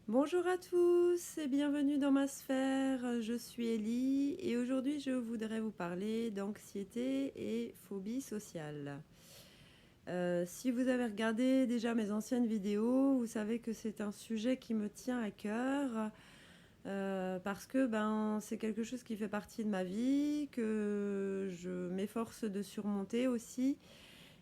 Bonjour à tous et bienvenue dans ma sphère. Je suis Ellie et aujourd'hui je voudrais vous parler d'anxiété et phobie sociale. Si vous avez regardé déjà mes anciennes vidéos, vous savez que c'est un sujet qui me tient à cœur parce que c'est quelque chose qui fait partie de ma vie, que je m'efforce de surmonter aussi.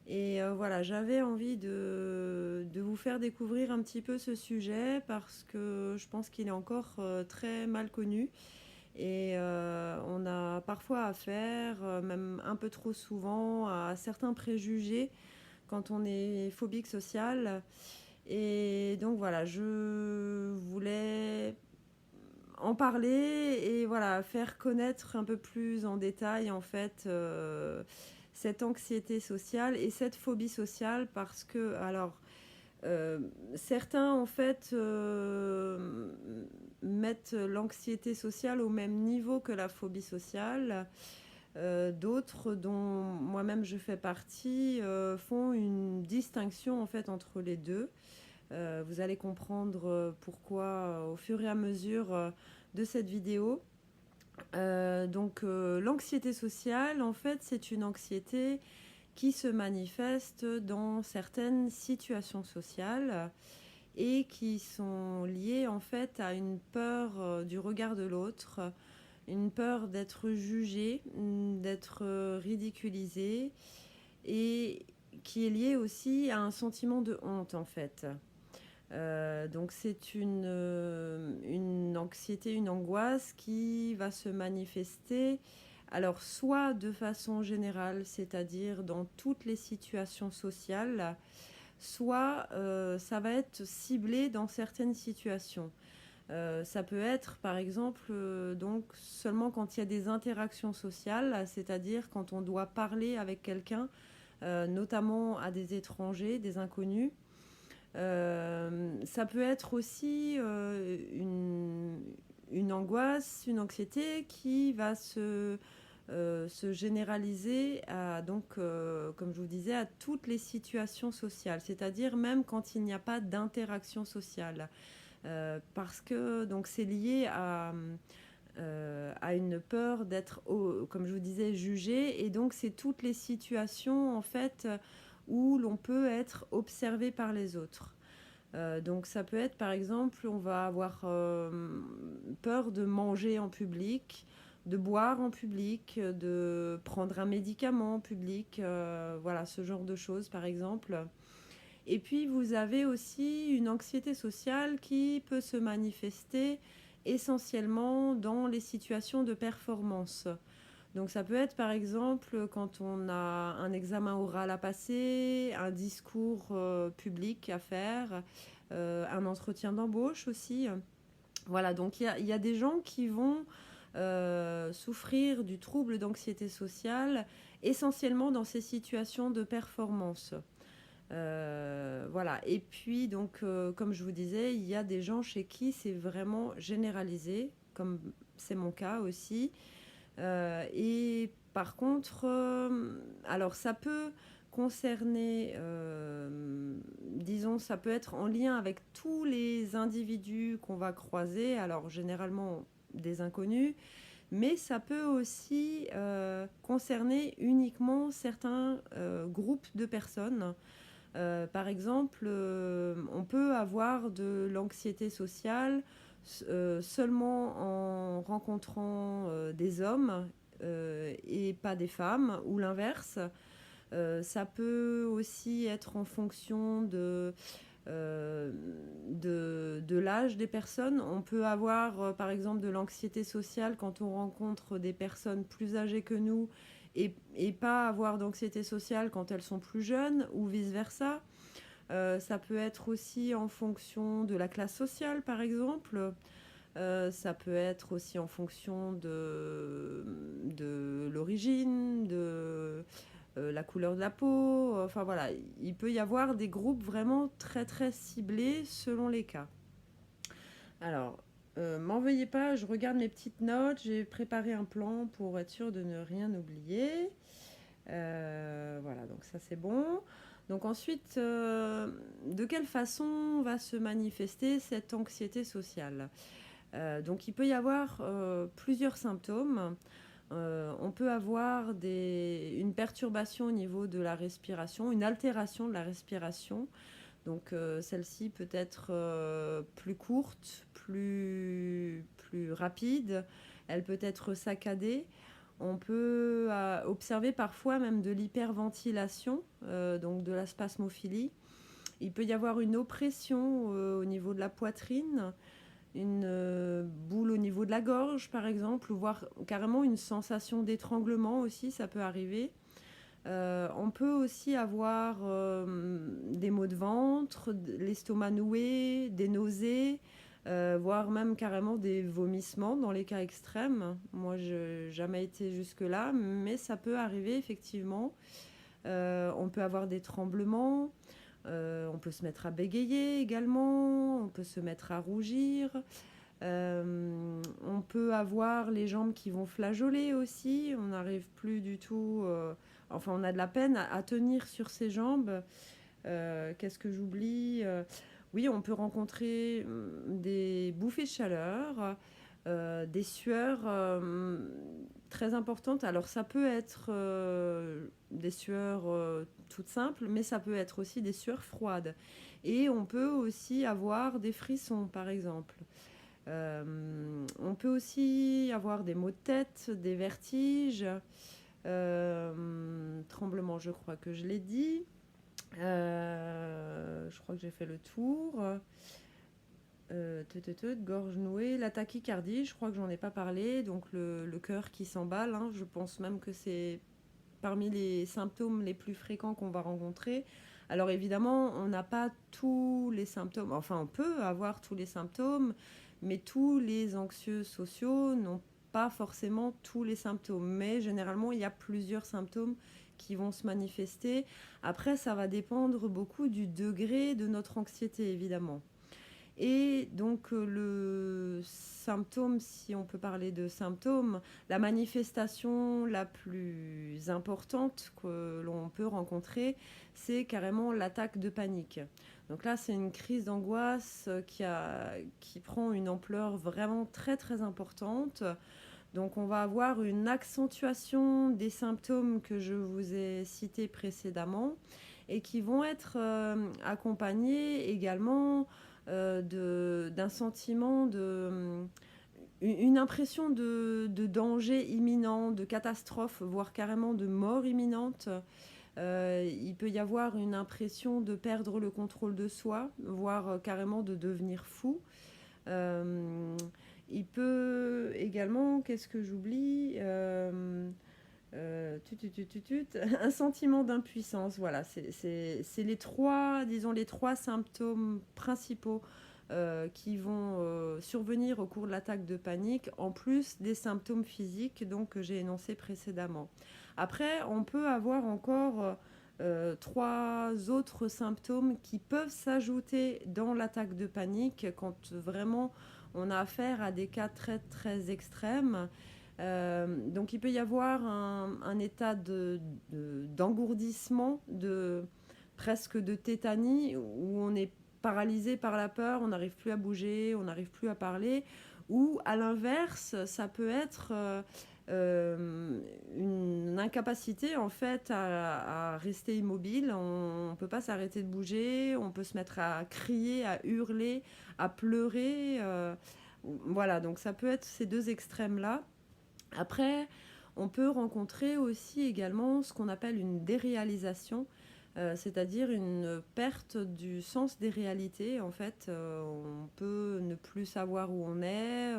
Et voilà, j'avais envie de vous faire découvrir un petit peu ce sujet parce que je pense qu'il est encore très mal connu. Et on a parfois affaire, même un peu trop souvent, à certains préjugés quand on est phobique social. Et donc voilà, je voulais en parler et voilà, faire connaître un peu plus en détail en fait cette anxiété sociale et cette phobie sociale parce que alors certains en fait mettent l'anxiété sociale au même niveau que la phobie sociale. D'autres, dont moi-même je fais partie, font une distinction en fait entre les deux. Vous allez comprendre pourquoi au fur et à mesure de cette vidéo. L'anxiété sociale, en fait, c'est une anxiété qui se manifeste dans certaines situations sociales et qui sont liées en fait à une peur du regard de l'autre, une peur d'être jugé, d'être ridiculisé et qui est liée aussi à un sentiment de honte en fait. Donc c'est une anxiété, une angoisse qui va se manifester alors soit de façon générale, c'est-à-dire dans toutes les situations sociales, soit ça va être ciblé dans certaines situations. Ça peut être par exemple donc seulement quand il y a des interactions sociales, c'est-à-dire quand on doit parler avec quelqu'un, notamment à des étrangers, des inconnus. Ça peut être aussi une angoisse, une anxiété qui va se généraliser à, donc, comme je vous disais, à toutes les situations sociales, c'est-à-dire même quand il n'y a pas d'interaction sociale. Parce que donc, c'est lié à une peur d'être, comme je vous disais, jugé. Et donc, c'est toutes les situations, en fait, où l'on peut être observé par les autres. Donc ça peut être par exemple, on va avoir peur de manger en public, de boire en public, de prendre un médicament en public, voilà ce genre de choses par exemple. Et puis vous avez aussi une anxiété sociale qui peut se manifester essentiellement dans les situations de performance. Donc ça peut être par exemple quand on a un examen oral à passer, un discours public à faire, un entretien d'embauche aussi. Voilà, donc il y a des gens qui vont souffrir du trouble d'anxiété sociale essentiellement dans ces situations de performance. Voilà, et puis donc comme je vous disais, il y a des gens chez qui c'est vraiment généralisé, comme c'est mon cas aussi. Et par contre, alors ça peut concerner, disons, ça peut être en lien avec tous les individus qu'on va croiser, alors généralement des inconnus, mais ça peut aussi concerner uniquement certains groupes de personnes. Par exemple, on peut avoir de l'anxiété sociale seulement en rencontrant des hommes et pas des femmes, ou l'inverse. Ça peut aussi être en fonction de l'âge des personnes. On peut avoir, par exemple, de l'anxiété sociale quand on rencontre des personnes plus âgées que nous et pas avoir d'anxiété sociale quand elles sont plus jeunes ou vice-versa. Ça peut être aussi en fonction de la classe sociale, par exemple. Ça peut être aussi en fonction de l'origine, de la couleur de la peau. Enfin voilà, il peut y avoir des groupes vraiment très très ciblés selon les cas. Alors, m'en veuillez pas, je regarde mes petites notes. J'ai préparé un plan pour être sûr de ne rien oublier. Voilà, donc ça c'est bon. Donc ensuite, de quelle façon va se manifester cette anxiété sociale? Donc il peut y avoir plusieurs symptômes. On peut avoir une perturbation au niveau de la respiration, une altération de la respiration. Donc celle-ci peut être plus courte, plus rapide, elle peut être saccadée. On peut observer parfois même de l'hyperventilation, donc de la spasmophilie. Il peut y avoir une oppression au niveau de la poitrine, une boule au niveau de la gorge par exemple, ou voire carrément une sensation d'étranglement aussi, ça peut arriver. On peut aussi avoir des maux de ventre, l'estomac noué, des nausées, voire même carrément des vomissements dans les cas extrêmes. Moi, je n'ai jamais été jusque-là, mais ça peut arriver effectivement. On peut avoir des tremblements, on peut se mettre à bégayer également, on peut se mettre à rougir. On peut avoir les jambes qui vont flageoler aussi, on n'arrive plus du tout... Enfin, on a de la peine à tenir sur ses jambes. Qu'est-ce que j'oublie? Oui, on peut rencontrer des bouffées de chaleur, des sueurs très importantes. Alors, ça peut être des sueurs toutes simples, mais ça peut être aussi des sueurs froides. Et on peut aussi avoir des frissons, par exemple. On peut aussi avoir des maux de tête, des vertiges. Tremblement, je crois que je l'ai dit. Je crois que j'ai fait le tour. Gorge nouée, la tachycardie, je crois que j'en ai pas parlé. Donc le cœur qui s'emballe, hein, je pense même que c'est parmi les symptômes les plus fréquents qu'on va rencontrer. Alors évidemment, on n'a pas tous les symptômes, enfin on peut avoir tous les symptômes, mais tous les anxieux sociaux n'ont pas forcément tous les symptômes. Mais généralement, il y a plusieurs symptômes qui vont se manifester. Après, ça va dépendre beaucoup du degré de notre anxiété, évidemment. Et donc le symptôme, si on peut parler de symptômes, la manifestation la plus importante que l'on peut rencontrer, c'est carrément l'attaque de panique. Donc là, c'est une crise d'angoisse qui prend une ampleur vraiment très très importante. Donc on va avoir une accentuation des symptômes que je vous ai cités précédemment et qui vont être accompagnés également d'un sentiment une impression de danger imminent, de catastrophe, voire carrément de mort imminente. Il peut y avoir une impression de perdre le contrôle de soi, voire carrément de devenir fou. Il peut également, qu'est-ce que j'oublie un sentiment d'impuissance. Voilà, c'est les trois, disons, les trois symptômes principaux qui vont survenir au cours de l'attaque de panique, en plus des symptômes physiques donc, que j'ai énoncés précédemment. Après, on peut avoir encore trois autres symptômes qui peuvent s'ajouter dans l'attaque de panique quand vraiment on a affaire à des cas très très extrêmes. Donc il peut y avoir un état d'engourdissement, presque de tétanie, où on est paralysé par la peur, on n'arrive plus à bouger, on n'arrive plus à parler. Ou à l'inverse, ça peut être une incapacité en fait à rester immobile. On ne peut pas s'arrêter de bouger, on peut se mettre à crier, à hurler, à pleurer. Voilà, donc ça peut être ces deux extrêmes-là. Après, on peut rencontrer aussi également ce qu'on appelle une déréalisation, c'est-à-dire une perte du sens des réalités. En fait, on peut ne plus savoir où on est,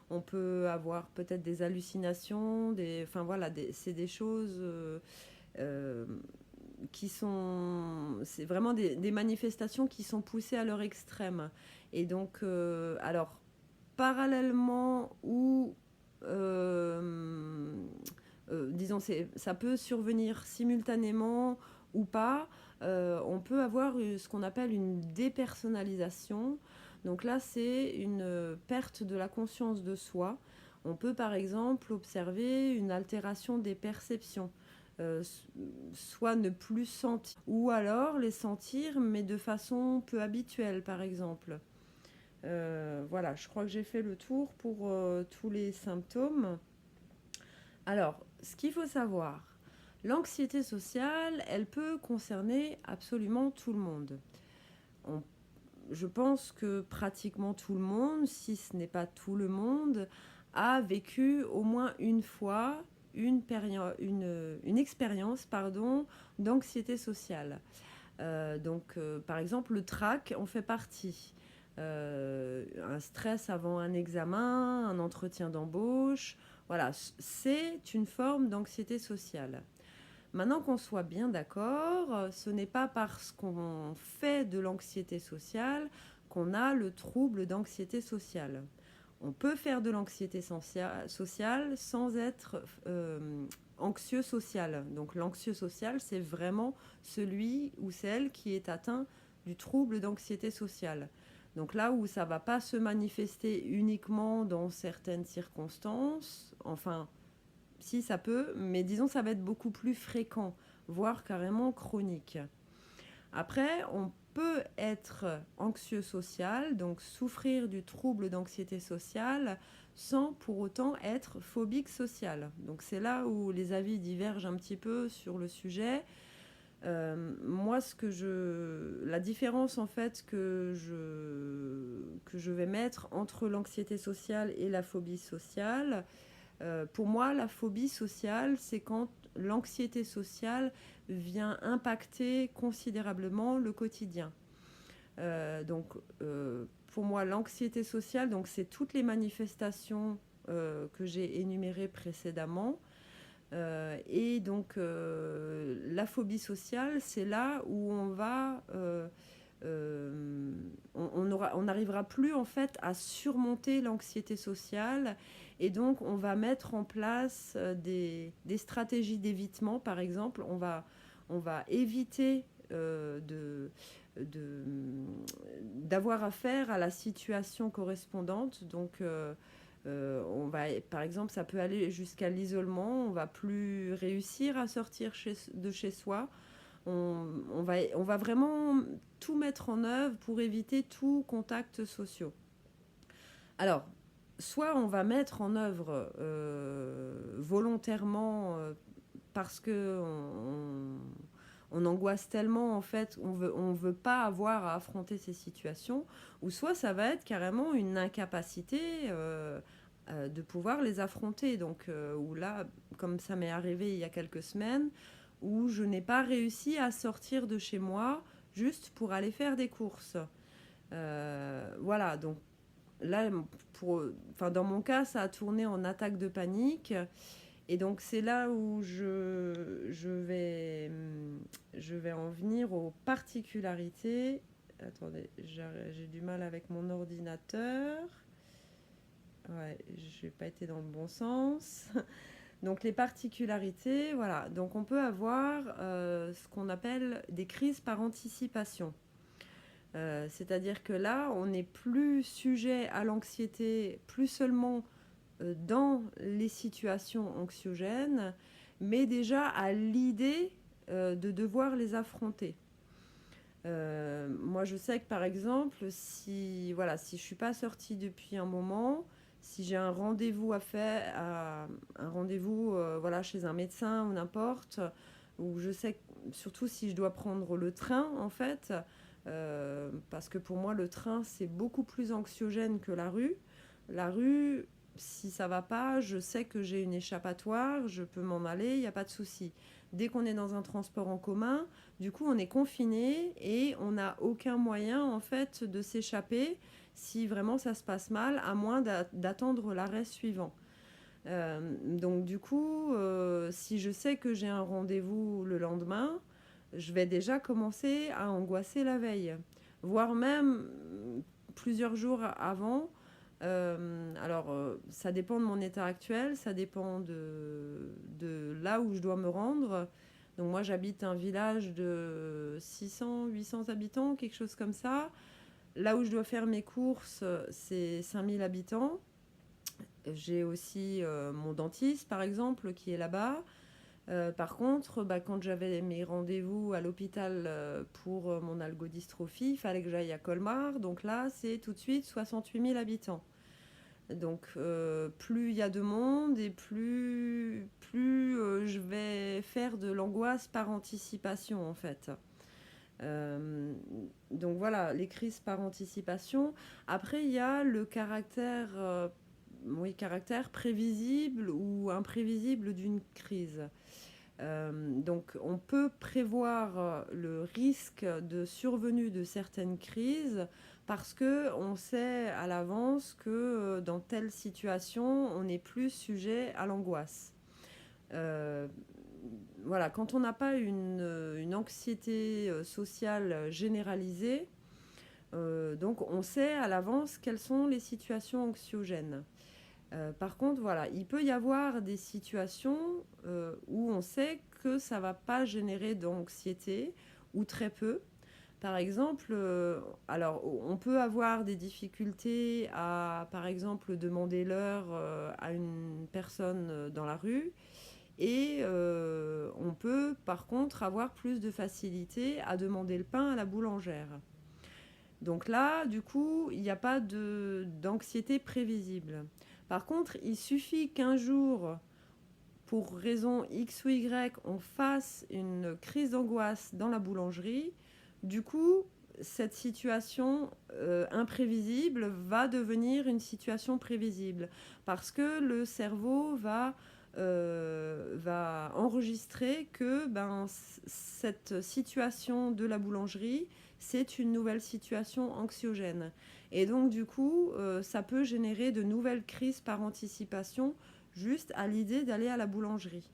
on peut avoir peut-être des hallucinations, enfin voilà, c'est des choses qui sont... C'est vraiment des manifestations qui sont poussées à leur extrême. Et donc, alors, parallèlement ou... disons, ça peut survenir simultanément ou pas. On peut avoir ce qu'on appelle une dépersonnalisation. Donc là, c'est une perte de la conscience de soi. On peut par exemple observer une altération des perceptions. soit ne plus sentir, ou alors les sentir, mais de façon peu habituelle, par exemple. Voilà, je crois que j'ai fait le tour pour tous les symptômes. Alors, ce qu'il faut savoir, l'anxiété sociale, elle peut concerner absolument tout le monde. On- je pense que pratiquement tout le monde, si ce n'est pas tout le monde, a vécu au moins une fois une expérience d'anxiété sociale. Par exemple, le TRAC en fait partie. Un stress avant un examen, un entretien d'embauche, voilà, c'est une forme d'anxiété sociale. Maintenant qu'on soit bien d'accord, ce n'est pas parce qu'on fait de l'anxiété sociale qu'on a le trouble d'anxiété sociale. On peut faire de l'anxiété sociale sans être anxieux social. Donc l'anxieux social, c'est vraiment celui ou celle qui est atteint du trouble d'anxiété sociale. Donc là où ça ne va pas se manifester uniquement dans certaines circonstances, enfin, si ça peut, mais disons ça va être beaucoup plus fréquent, voire carrément chronique. Après, on peut être anxieux social, donc souffrir du trouble d'anxiété sociale, sans pour autant être phobique social. Donc c'est là où les avis divergent un petit peu sur le sujet. Moi, la différence en fait que je vais mettre entre l'anxiété sociale et la phobie sociale, pour moi, la phobie sociale, c'est quand l'anxiété sociale vient impacter considérablement le quotidien. Pour moi, l'anxiété sociale, donc, c'est toutes les manifestations que j'ai énumérées précédemment. La phobie sociale, c'est là où on n'arrivera plus en fait à surmonter l'anxiété sociale, et donc on va mettre en place des stratégies d'évitement. Par exemple, on va éviter d'avoir affaire à la situation correspondante. Par exemple, ça peut aller jusqu'à l'isolement. On va plus réussir à sortir de chez soi. On va vraiment tout mettre en œuvre pour éviter tout contact social. Alors, soit on va mettre en œuvre volontairement parce que on angoisse tellement, en fait, on veut pas avoir à affronter ces situations, ou soit ça va être carrément une incapacité de pouvoir les affronter. Où là, comme ça m'est arrivé il y a quelques semaines, où je n'ai pas réussi à sortir de chez moi juste pour aller faire des courses. Voilà, donc là, dans mon cas, ça a tourné en attaque de panique. Et donc, c'est là où je vais en venir aux particularités. Attendez, j'ai du mal avec mon ordinateur. Ouais, je n'ai pas été dans le bon sens. Donc, les particularités, voilà. Donc, on peut avoir ce qu'on appelle des crises par anticipation. C'est-à-dire que là, on n'est plus sujet à l'anxiété, plus seulement dans les situations anxiogènes, mais déjà à l'idée de devoir les affronter. Moi, je sais que par exemple, si je suis pas sortie depuis un moment, si j'ai un rendez-vous à faire, un rendez-vous chez un médecin ou n'importe, ou je sais que, surtout si je dois prendre le train en fait, parce que pour moi le train c'est beaucoup plus anxiogène que la rue. La rue, si ça va pas, je sais que j'ai une échappatoire, je peux m'en aller, il n'y a pas de souci. Dès qu'on est dans un transport en commun, du coup, on est confiné et on n'a aucun moyen en fait de s'échapper si vraiment ça se passe mal, à moins d'attendre l'arrêt suivant. Donc du coup, si je sais que j'ai un rendez-vous le lendemain, je vais déjà commencer à angoisser la veille, voire même plusieurs jours avant. Ça dépend de mon état actuel, ça dépend de là où je dois me rendre. Donc moi, j'habite un village de 600, 800 habitants, quelque chose comme ça. Là où je dois faire mes courses, c'est 5000 habitants. J'ai aussi mon dentiste, par exemple, qui est là-bas. Par contre, quand j'avais mes rendez-vous à l'hôpital pour mon algodystrophie, il fallait que j'aille à Colmar. Donc là, c'est tout de suite 68 000 habitants. Donc plus il y a de monde et plus je vais faire de l'angoisse par anticipation en fait. Euh, donc voilà, les crises par anticipation. Après, il y a le caractère, oui, caractère prévisible ou imprévisible d'une crise. Donc on peut prévoir le risque de survenue de certaines crises parce que on sait à l'avance que dans telle situation, on est plus sujet à l'angoisse. Euh, voilà, quand on n'a pas une anxiété sociale généralisée, donc on sait à l'avance quelles sont les situations anxiogènes. Par contre, voilà, il peut y avoir des situations où on sait que ça ne va pas générer d'anxiété ou très peu. Par exemple, alors on peut avoir des difficultés à, par exemple, demander l'heure à une personne dans la rue. Et on peut par contre avoir plus de facilité à demander le pain à la boulangère. Donc là, du coup, il n'y a pas d'anxiété prévisible. Par contre, il suffit qu'un jour, pour raison X ou Y, on fasse une crise d'angoisse dans la boulangerie. Du coup, cette situation imprévisible va devenir une situation prévisible parce que le cerveau va enregistrer que cette situation de la boulangerie, c'est une nouvelle situation anxiogène. Et donc, du coup, ça peut générer de nouvelles crises par anticipation juste à l'idée d'aller à la boulangerie.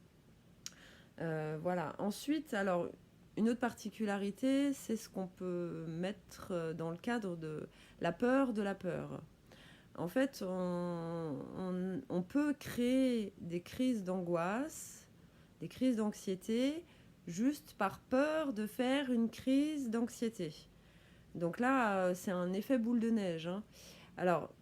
Voilà. Ensuite, alors, une autre particularité, c'est ce qu'on peut mettre dans le cadre de la peur de la peur. En fait, on peut créer des crises d'angoisse, des crises d'anxiété, juste par peur de faire une crise d'anxiété. Donc là, c'est un effet boule de neige, hein. Alors,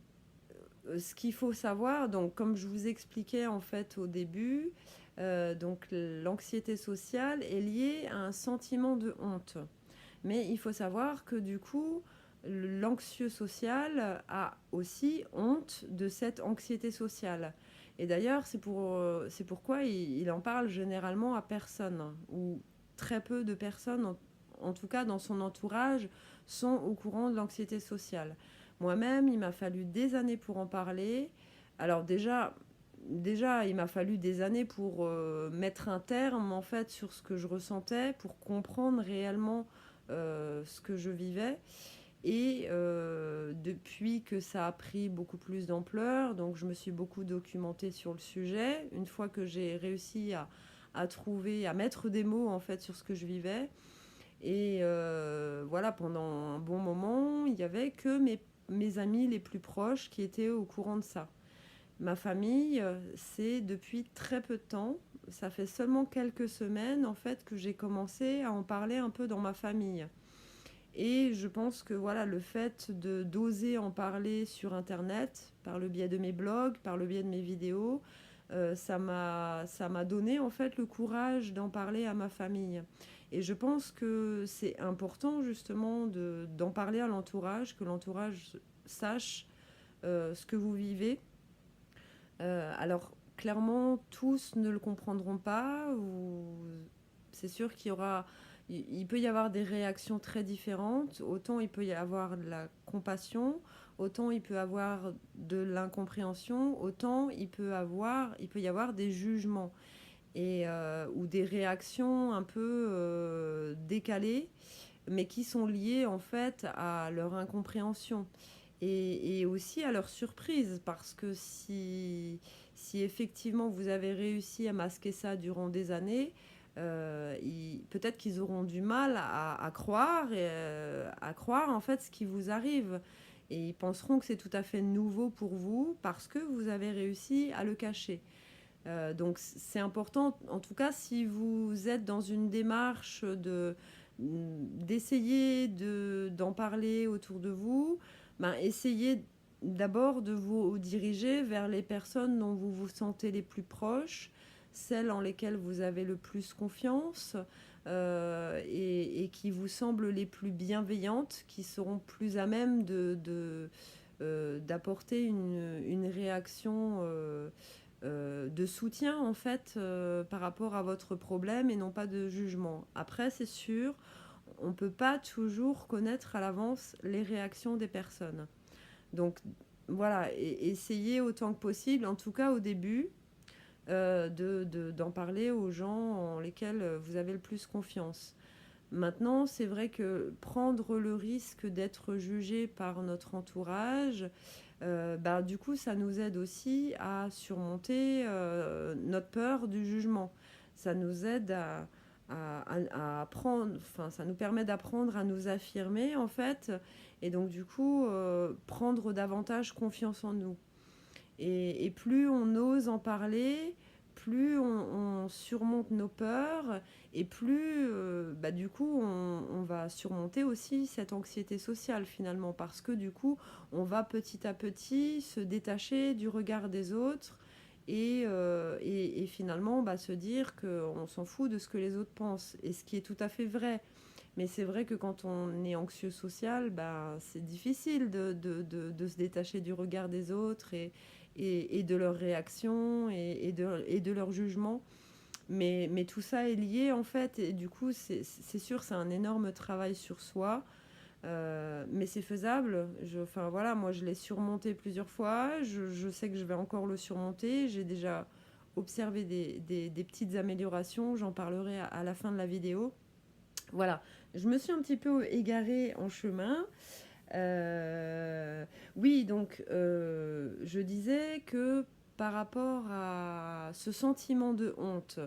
ce qu'il faut savoir, donc comme je vous expliquais en fait au début, donc l'anxiété sociale est liée à un sentiment de honte. Mais il faut savoir que du coup, l'anxieux social a aussi honte de cette anxiété sociale. Et d'ailleurs, c'est pourquoi il en parle généralement à personne, ou très peu de personnes, en tout cas dans son entourage, sont au courant de l'anxiété sociale. Moi-même, il m'a fallu des années pour en parler. Alors déjà, il m'a fallu des années pour mettre un terme en fait sur ce que je ressentais, pour comprendre réellement ce que je vivais. Et depuis que ça a pris beaucoup plus d'ampleur, donc je me suis beaucoup documentée sur le sujet. Une fois que j'ai réussi à trouver, à mettre des mots en fait sur ce que je vivais. Et voilà, pendant un bon moment, il n'y avait que mes amis les plus proches qui étaient au courant de ça. Ma famille, c'est depuis très peu de temps. Ça fait seulement quelques semaines en fait que j'ai commencé à en parler un peu dans ma famille. Et je pense que voilà, le fait d'oser en parler sur Internet, par le biais de mes blogs, par le biais de mes vidéos, ça m'a donné en fait le courage d'en parler à ma famille. Et je pense que c'est important justement d'en parler à l'entourage, que l'entourage sache ce que vous vivez. Alors clairement, tous ne le comprendront pas. C'est sûr il peut y avoir des réactions très différentes. Autant il peut y avoir de la compassion, autant il peut y avoir de l'incompréhension, autant il peut y avoir des jugements ou des réactions un peu décalées, mais qui sont liées en fait à leur incompréhension et aussi à leur surprise, parce que si effectivement vous avez réussi à masquer ça durant des années, peut-être qu'ils auront du mal à croire en fait ce qui vous arrive. Et ils penseront que c'est tout à fait nouveau pour vous parce que vous avez réussi à le cacher. Donc c'est important, en tout cas, si vous êtes dans une démarche d'essayer d'en parler autour de vous, essayez d'abord de vous diriger vers les personnes dont vous vous sentez les plus proches, celles en lesquelles vous avez le plus confiance et qui vous semblent les plus bienveillantes, qui seront plus à même d'apporter une réaction de soutien en fait par rapport à votre problème et non pas de jugement. Après, c'est sûr, on ne peut pas toujours connaître à l'avance les réactions des personnes. Donc voilà, essayez autant que possible, en tout cas au début, d'en parler aux gens en lesquels vous avez le plus confiance. Maintenant, c'est vrai que prendre le risque d'être jugé par notre entourage, du coup, ça nous aide aussi à surmonter notre peur du jugement. Ça nous aide à apprendre, enfin, ça nous permet d'apprendre à nous affirmer, en fait, et donc, du coup, prendre davantage confiance en nous. Et plus on ose en parler, plus on surmonte nos peurs et plus du coup on va surmonter aussi cette anxiété sociale finalement parce que du coup on va petit à petit se détacher du regard des autres et finalement se dire qu'on s'en fout de ce que les autres pensent et ce qui est tout à fait vrai. Mais c'est vrai que quand on est anxieux social, c'est difficile de se détacher du regard des autres et de leurs réactions et de leur jugement. Mais tout ça est lié en fait, et du coup, c'est sûr, c'est un énorme travail sur soi. Mais c'est faisable. Enfin voilà, moi je l'ai surmonté plusieurs fois. Je sais que je vais encore le surmonter. J'ai déjà observé des petites améliorations. J'en parlerai à la fin de la vidéo. Voilà, je me suis un petit peu égarée en chemin. Oui, donc je disais que par rapport à ce sentiment de honte,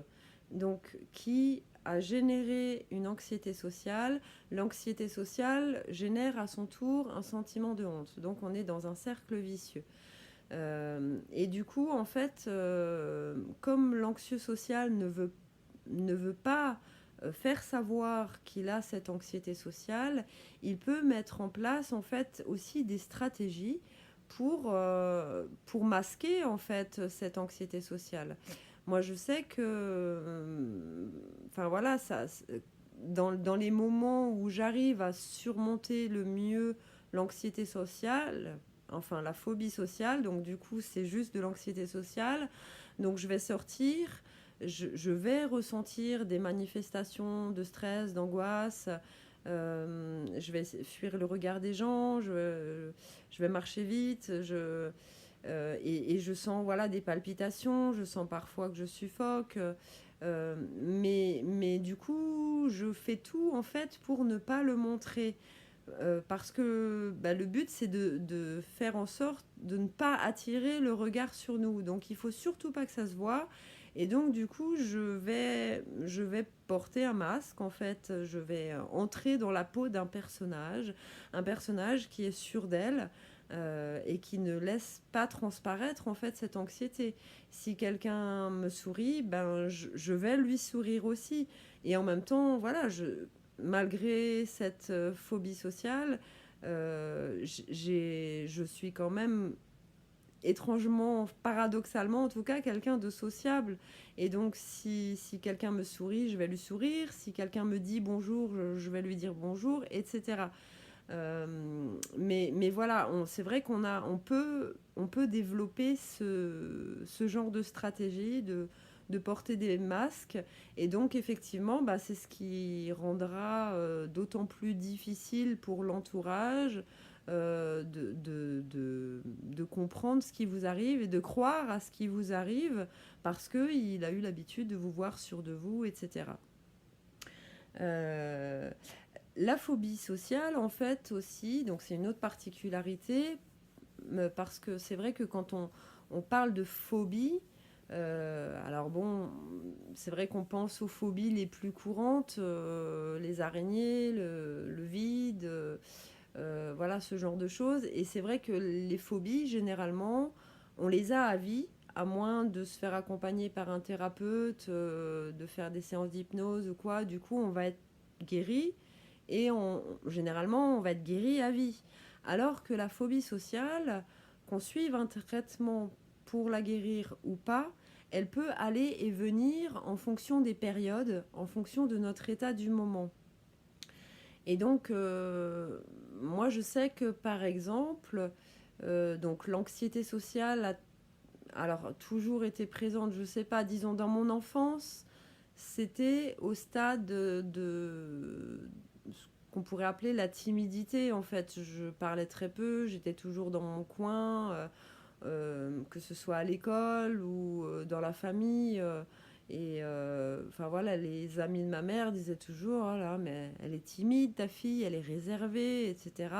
donc qui a généré une anxiété sociale, l'anxiété sociale génère à son tour un sentiment de honte. Donc on est dans un cercle vicieux. Et du coup, en fait, comme l'anxieux social ne veut pas faire savoir qu'il a cette anxiété sociale, il peut mettre en place en fait aussi des stratégies pour masquer en fait cette anxiété sociale. Moi, je sais que, enfin voilà, dans les moments où j'arrive à surmonter le mieux l'anxiété sociale, enfin la phobie sociale, donc du coup c'est juste de l'anxiété sociale, donc je vais sortir, je vais ressentir des manifestations de stress, d'angoisse, je vais fuir le regard des gens, je vais marcher vite, et je sens voilà, des palpitations, je sens parfois que je suffoque, mais du coup, je fais tout en fait pour ne pas le montrer. Parce que le but, c'est de faire en sorte de ne pas attirer le regard sur nous. Donc, il faut surtout pas que ça se voit. Et donc, du coup, je vais porter un masque, en fait. Je vais entrer dans la peau d'un personnage. Un personnage qui est sûr d'elle et qui ne laisse pas transparaître, en fait, cette anxiété. Si quelqu'un me sourit, je vais lui sourire aussi. Et en même temps, voilà, malgré cette phobie sociale, je suis quand même étrangement, paradoxalement en tout cas, quelqu'un de sociable. Et donc si quelqu'un me sourit, je vais lui sourire. Si quelqu'un me dit bonjour, je vais lui dire bonjour, etc. Mais voilà, c'est vrai on peut développer ce genre de stratégie de porter des masques. Et donc, effectivement, c'est ce qui rendra d'autant plus difficile pour l'entourage de comprendre ce qui vous arrive et de croire à ce qui vous arrive parce qu'il a eu l'habitude de vous voir sûr de vous, etc. La phobie sociale, en fait, aussi, donc c'est une autre particularité, parce que c'est vrai que quand on parle de phobie, alors bon, c'est vrai qu'on pense aux phobies les plus courantes, les araignées, le vide, voilà, ce genre de choses. Et c'est vrai que les phobies, généralement, on les a à vie, à moins de se faire accompagner par un thérapeute, de faire des séances d'hypnose ou quoi. Du coup, on va être guéri et généralement, on va être guéri à vie. Alors que la phobie sociale, qu'on suive un traitement pour la guérir ou pas, elle peut aller et venir en fonction des périodes, en fonction de notre état du moment. Et donc, moi, je sais que, par exemple, donc l'anxiété sociale a alors toujours été présente, je sais pas, disons dans mon enfance, c'était au stade de ce qu'on pourrait appeler la timidité en fait. Je parlais très peu, j'étais toujours dans mon coin, que ce soit à l'école ou dans la famille. Enfin voilà, les amis de ma mère disaient toujours, oh là, mais elle est timide, ta fille, elle est réservée, etc.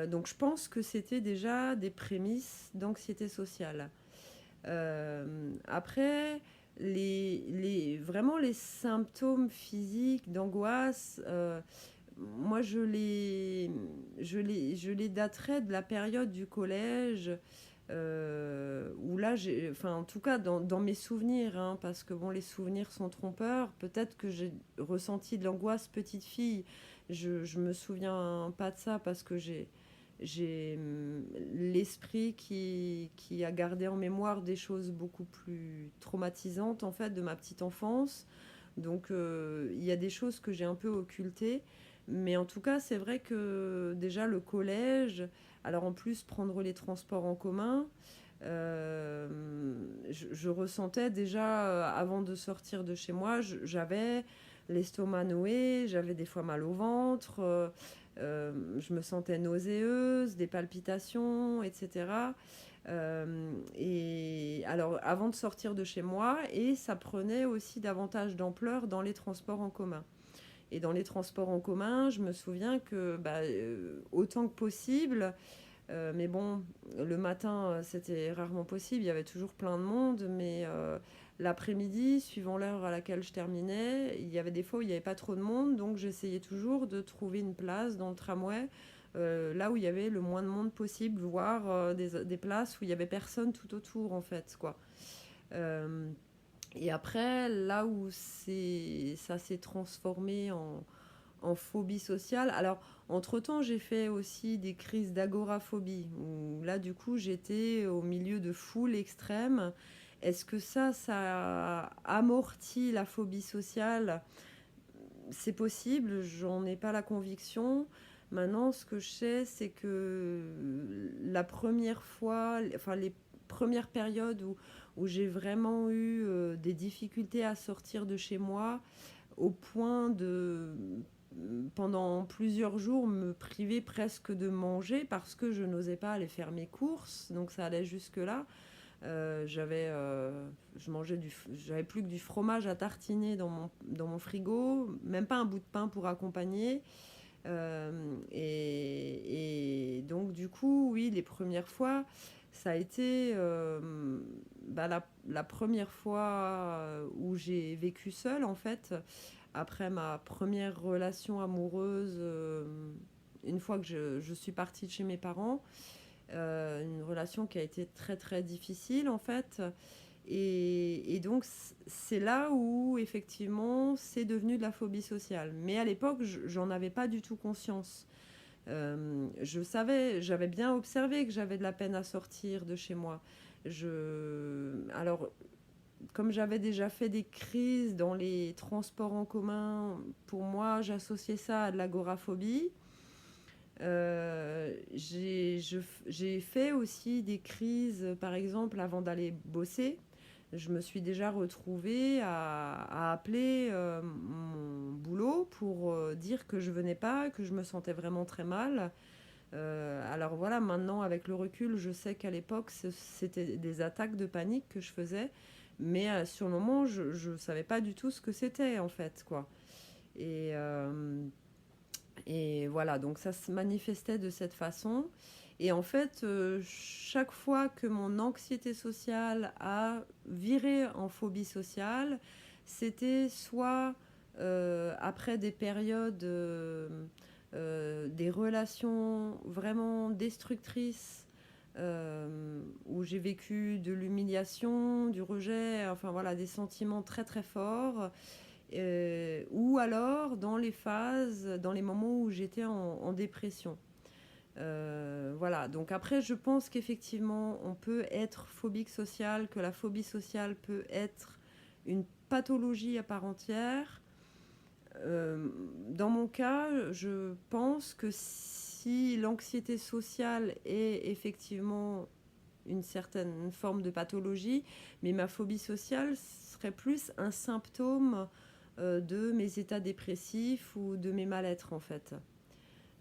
Donc je pense que c'était déjà des prémices d'anxiété sociale. Après, vraiment les symptômes physiques d'angoisse, moi je les daterais de la période du collège, où là, enfin en tout cas dans mes souvenirs, hein, parce que bon, les souvenirs sont trompeurs, peut-être que j'ai ressenti de l'angoisse petite fille, je me souviens pas de ça parce que j'ai l'esprit qui a gardé en mémoire des choses beaucoup plus traumatisantes en fait de ma petite enfance. Donc il y a des choses que j'ai un peu occultées. Mais en tout cas, c'est vrai que déjà le collège, alors en plus prendre les transports en commun, je ressentais déjà avant de sortir de chez moi, j'avais l'estomac noué, j'avais des fois mal au ventre, je me sentais nauséeuse, des palpitations, etc. Et alors avant de sortir de chez moi, et ça prenait aussi davantage d'ampleur dans les transports en commun. Et dans les transports en commun, je me souviens que autant que possible, mais bon, le matin, c'était rarement possible, il y avait toujours plein de monde, mais l'après-midi, suivant l'heure à laquelle je terminais, il y avait des fois où il n'y avait pas trop de monde, donc j'essayais toujours de trouver une place dans le tramway, là où il y avait le moins de monde possible, voire des places où il n'y avait personne tout autour, en fait, quoi. Euh, et après, là où ça s'est transformé en phobie sociale. Alors, entre-temps, j'ai fait aussi des crises d'agoraphobie, où là, du coup, j'étais au milieu de foules extrêmes. Est-ce que ça amortit la phobie sociale? C'est possible, j'en ai pas la conviction. Maintenant, ce que je sais, c'est que la première fois, enfin les premières périodes où j'ai vraiment eu des difficultés à sortir de chez moi, au point de, pendant plusieurs jours, me priver presque de manger parce que je n'osais pas aller faire mes courses, donc ça allait jusque-là. J'avais plus que du fromage à tartiner dans mon frigo, même pas un bout de pain pour accompagner. Et donc du coup, oui, les premières fois, ça a été la première fois où j'ai vécu seule, en fait, après ma première relation amoureuse, une fois que je suis partie de chez mes parents. Une relation qui a été très très difficile en fait. Et donc c'est là où effectivement c'est devenu de la phobie sociale. Mais à l'époque, j'en avais pas du tout conscience. Je savais, j'avais bien observé que j'avais de la peine à sortir de chez moi. Alors, comme j'avais déjà fait des crises dans les transports en commun, pour moi, j'associais ça à de l'agoraphobie. J'ai fait aussi des crises, par exemple, avant d'aller bosser. Je me suis déjà retrouvée à appeler mon boulot pour dire que je venais pas, que je me sentais vraiment très mal. Alors voilà, maintenant, avec le recul, je sais qu'à l'époque, c'était des attaques de panique que je faisais. Mais sur le moment, je ne savais pas du tout ce que c'était, en fait, quoi. Et... Et voilà, donc ça se manifestait de cette façon. Et en fait, chaque fois que mon anxiété sociale a viré en phobie sociale, c'était soit après des périodes, des relations vraiment destructrices, où j'ai vécu de l'humiliation, du rejet, enfin voilà, des sentiments très très forts. Ou alors dans les moments où j'étais en dépression. Voilà, donc après, je pense qu'effectivement, on peut être phobique sociale, que la phobie sociale peut être une pathologie à part entière. Dans mon cas, je pense que si l'anxiété sociale est effectivement une certaine forme de pathologie, mais ma phobie sociale serait plus un symptôme de mes états dépressifs ou de mes mal-être en fait.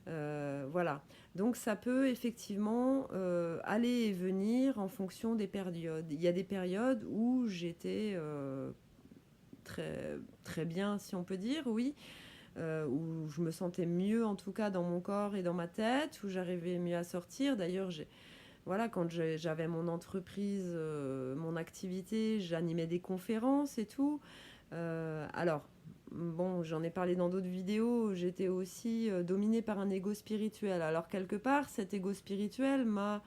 Voilà. Donc ça peut effectivement aller et venir en fonction des périodes. Il y a des périodes où j'étais très, très bien, si on peut dire, oui, où je me sentais mieux en tout cas dans mon corps et dans ma tête, où j'arrivais mieux à sortir. D'ailleurs, voilà, quand j'avais mon entreprise, mon activité, j'animais des conférences et tout. Alors, bon, j'en ai parlé dans d'autres vidéos, j'étais aussi dominée par un ego spirituel. Alors, quelque part, cet ego spirituel m'a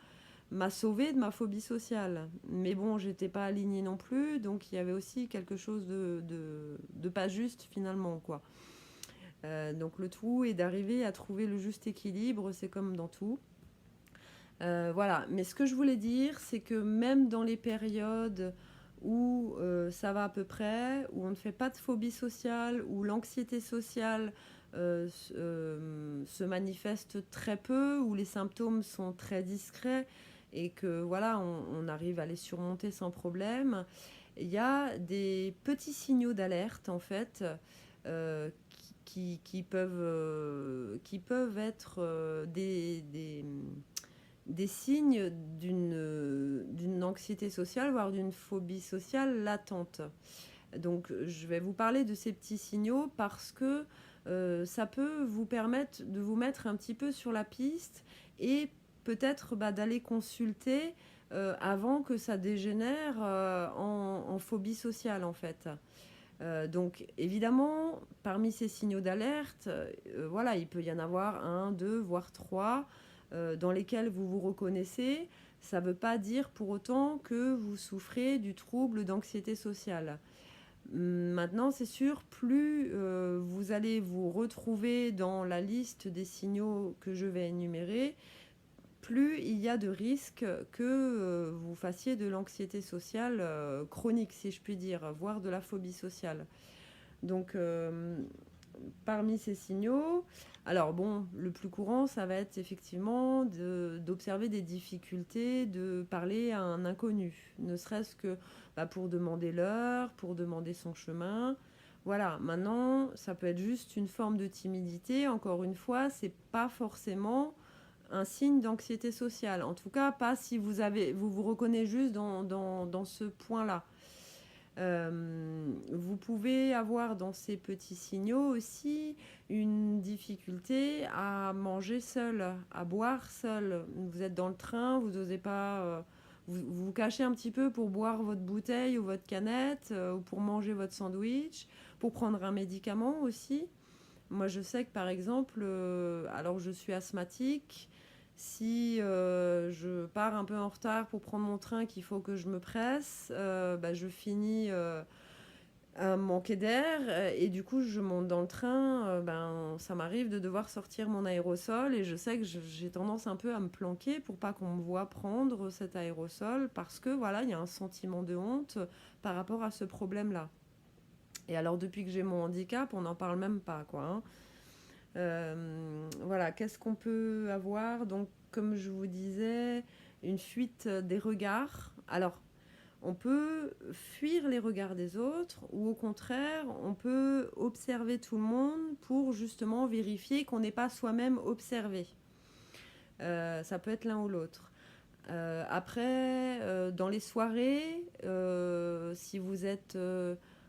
sauvée de ma phobie sociale. Mais bon, j'étais pas alignée non plus, donc il y avait aussi quelque chose de pas juste finalement, quoi. Donc le tout est d'arriver à trouver le juste équilibre, c'est comme dans tout. Voilà, mais ce que je voulais dire, c'est que même dans les périodes où ça va à peu près, où on ne fait pas de phobie sociale, où l'anxiété sociale se manifeste très peu, où les symptômes sont très discrets et que voilà, on arrive à les surmonter sans problème, il y a des petits signaux d'alerte en fait qui peuvent être des signes d'une anxiété sociale, voire d'une phobie sociale latente. Donc je vais vous parler de ces petits signaux parce que ça peut vous permettre de vous mettre un petit peu sur la piste et peut-être d'aller consulter avant que ça dégénère en phobie sociale en fait. Donc évidemment, parmi ces signaux d'alerte, voilà, il peut y en avoir un, deux, voire trois dans lesquels vous vous reconnaissez. Ça ne veut pas dire pour autant que vous souffrez du trouble d'anxiété sociale. Maintenant, c'est sûr, plus vous allez vous retrouver dans la liste des signaux que je vais énumérer, plus il y a de risques que vous fassiez de l'anxiété sociale chronique, si je puis dire, voire de la phobie sociale. Donc, parmi ces signaux, alors bon, le plus courant, ça va être effectivement d'observer des difficultés de parler à un inconnu, ne serait-ce que pour demander l'heure, pour demander son chemin. Voilà, maintenant, ça peut être juste une forme de timidité. Encore une fois, c'est pas forcément un signe d'anxiété sociale. En tout cas, pas si vous reconnaissez juste dans ce point-là. Vous pouvez avoir dans ces petits signaux aussi une difficulté à manger seul, à boire seul. Vous êtes dans le train, vous n'osez pas... vous cachez un petit peu pour boire votre bouteille ou votre canette, ou pour manger votre sandwich, pour prendre un médicament aussi. Moi, je sais que par exemple, alors je suis asthmatique, si je pars un peu en retard pour prendre mon train, qu'il faut que je me presse, je finis à manquer d'air et du coup je monte dans le train. Ça m'arrive de devoir sortir mon aérosol et je sais que j'ai tendance un peu à me planquer pour pas qu'on me voit prendre cet aérosol parce que voilà, il y a un sentiment de honte par rapport à ce problème-là. Et alors depuis que j'ai mon handicap, on n'en parle même pas, quoi. Hein. Voilà, qu'est-ce qu'on peut avoir? Donc, comme je vous disais, une fuite des regards. Alors, on peut fuir les regards des autres ou au contraire, on peut observer tout le monde pour justement vérifier qu'on n'est pas soi-même observé. Ça peut être l'un ou l'autre. Après, dans les soirées, si vous êtes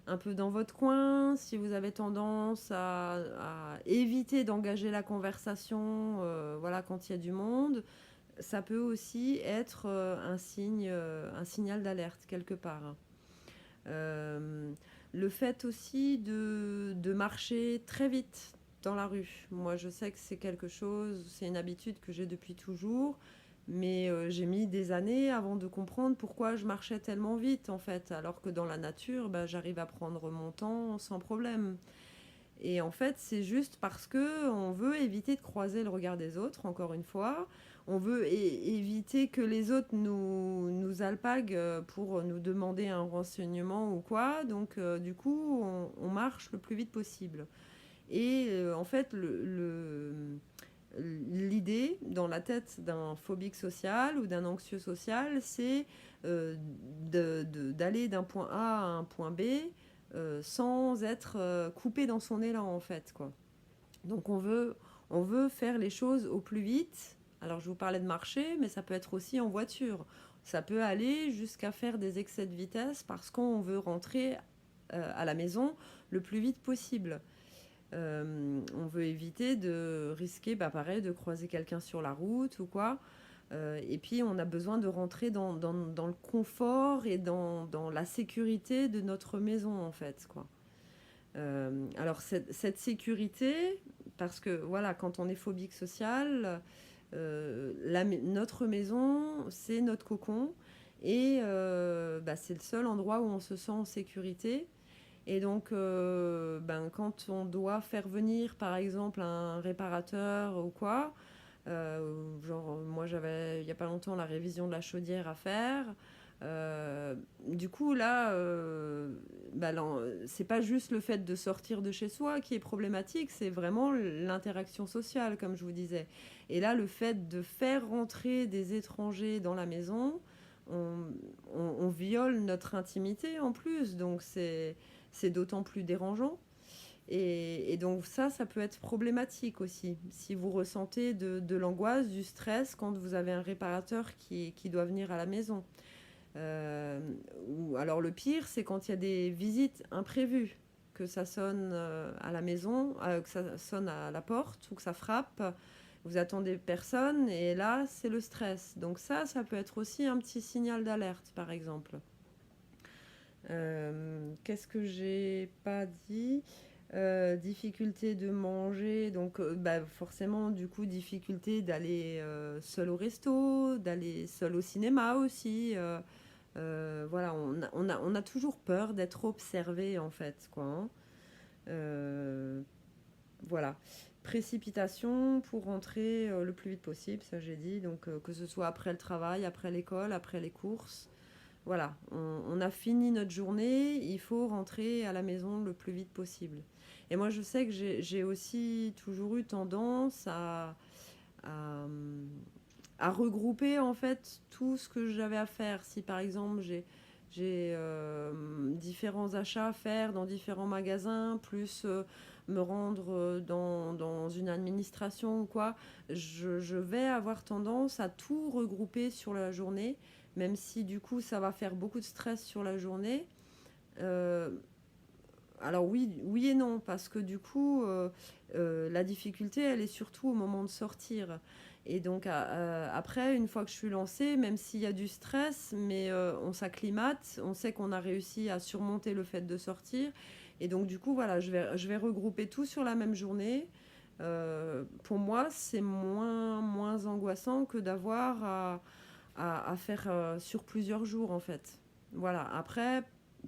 un peu dans votre coin, si vous avez tendance à éviter d'engager la conversation voilà, quand il y a du monde, ça peut aussi être un signal d'alerte quelque part. Le fait aussi de marcher très vite dans la rue. Moi, je sais que c'est quelque chose, c'est une habitude que j'ai depuis toujours, mais j'ai mis des années avant de comprendre pourquoi je marchais tellement vite, en fait, alors que dans la nature, j'arrive à prendre mon temps sans problème. Et en fait, c'est juste parce que on veut éviter de croiser le regard des autres, encore une fois. On veut éviter que les autres nous alpaguent pour nous demander un renseignement ou quoi. Donc, du coup, on marche le plus vite possible. Et en fait, l'idée dans la tête d'un phobique social ou d'un anxieux social, c'est d'aller d'un point A à un point B sans être coupé dans son élan, en fait, quoi. Donc on veut faire les choses au plus vite. Alors je vous parlais de marcher, mais ça peut être aussi en voiture. Ça peut aller jusqu'à faire des excès de vitesse parce qu'on veut rentrer à la maison le plus vite possible. On veut éviter de risquer, pareil, de croiser quelqu'un sur la route ou quoi. Et puis, on a besoin de rentrer dans le confort et dans la sécurité de notre maison, en fait, quoi. Alors, cette sécurité, parce que, voilà, quand on est phobique social, notre maison, c'est notre cocon. Et c'est le seul endroit où on se sent en sécurité. Et donc, quand on doit faire venir, par exemple, un réparateur ou quoi, genre, moi, j'avais, il n'y a pas longtemps, la révision de la chaudière à faire. Du coup, là, c'est pas juste le fait de sortir de chez soi qui est problématique, c'est vraiment l'interaction sociale, comme je vous disais. Et là, le fait de faire rentrer des étrangers dans la maison, on viole notre intimité en plus, donc c'est d'autant plus dérangeant. Et donc ça peut être problématique aussi. Si vous ressentez de l'angoisse, du stress quand vous avez un réparateur qui doit venir à la maison. Ou alors le pire, c'est quand il y a des visites imprévues, que ça sonne à la maison, que ça sonne à la porte ou que ça frappe. Vous attendez personne et là, c'est le stress. Donc ça peut être aussi un petit signal d'alerte, par exemple. Qu'est-ce que j'ai pas dit? Difficulté de manger, donc forcément du coup difficulté d'aller seul au resto, d'aller seul au cinéma aussi. Voilà, on a toujours peur d'être observé en fait, quoi. Hein. Voilà. Précipitation pour rentrer le plus vite possible, ça j'ai dit, donc que ce soit après le travail, après l'école, après les courses. Voilà, on a fini notre journée, il faut rentrer à la maison le plus vite possible. Et moi, je sais que j'ai aussi toujours eu tendance à, à regrouper en fait tout ce que j'avais à faire. Si par exemple j'ai différents achats à faire dans différents magasins, plus me rendre dans une administration ou quoi, je vais avoir tendance à tout regrouper sur la journée, même si du coup ça va faire beaucoup de stress sur la journée. Euh, alors oui et non, parce que du coup, la difficulté, elle est surtout au moment de sortir. Et donc après, une fois que je suis lancée, même s'il y a du stress, mais on s'acclimate, on sait qu'on a réussi à surmonter le fait de sortir. Et donc du coup, voilà, je vais regrouper tout sur la même journée. Pour moi, c'est moins angoissant que d'avoir à faire sur plusieurs jours, en fait. Voilà, après,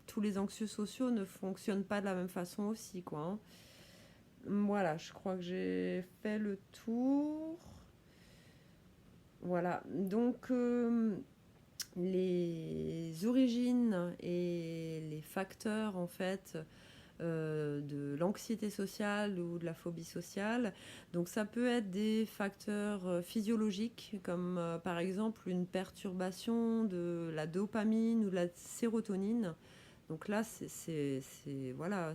tous les anxieux sociaux ne fonctionnent pas de la même façon aussi, quoi. Hein. Voilà, je crois que j'ai fait le tour. Voilà, donc les origines et les facteurs en fait de l'anxiété sociale ou de la phobie sociale. Donc ça peut être des facteurs physiologiques comme par exemple une perturbation de la dopamine ou de la sérotonine. Donc là, voilà,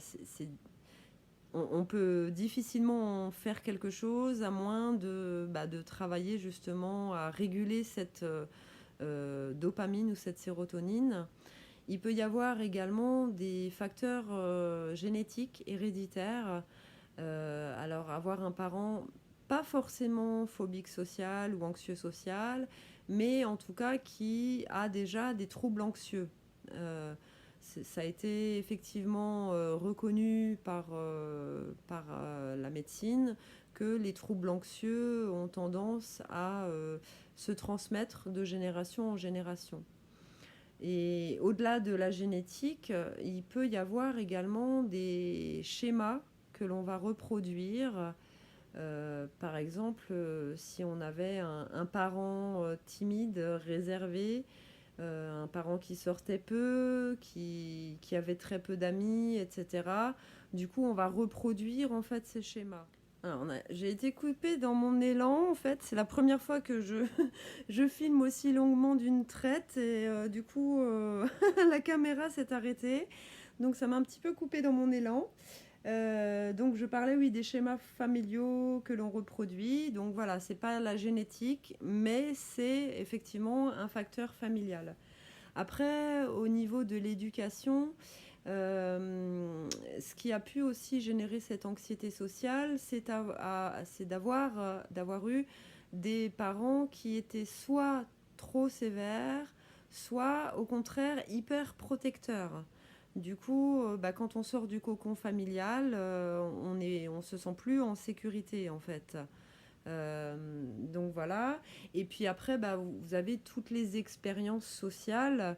on peut difficilement en faire quelque chose à moins de travailler justement à réguler cette dopamine ou cette sérotonine. Il peut y avoir également des facteurs génétiques, héréditaires. Alors avoir un parent pas forcément phobique social ou anxieux social, mais en tout cas qui a déjà des troubles anxieux. Ça a été effectivement reconnu par la médecine que les troubles anxieux ont tendance à se transmettre de génération en génération. Et au-delà de la génétique, il peut y avoir également des schémas que l'on va reproduire. Par exemple, si on avait un parent timide, réservé, un parent qui sortait peu, qui avait très peu d'amis, etc. Du coup, on va reproduire en fait ces schémas. Alors, j'ai été coupée dans mon élan, en fait. C'est la première fois que je filme aussi longuement d'une traite et du coup, la caméra s'est arrêtée. Donc, ça m'a un petit peu coupée dans mon élan. Donc, je parlais, oui, des schémas familiaux que l'on reproduit. Donc, voilà, c'est pas la génétique, mais c'est effectivement un facteur familial. Après, au niveau de l'éducation, ce qui a pu aussi générer cette anxiété sociale, c'est d'avoir eu des parents qui étaient soit trop sévères, soit au contraire hyper protecteurs. Du coup, quand on sort du cocon familial, on se sent plus en sécurité en fait. Donc voilà. Et puis après, vous avez toutes les expériences sociales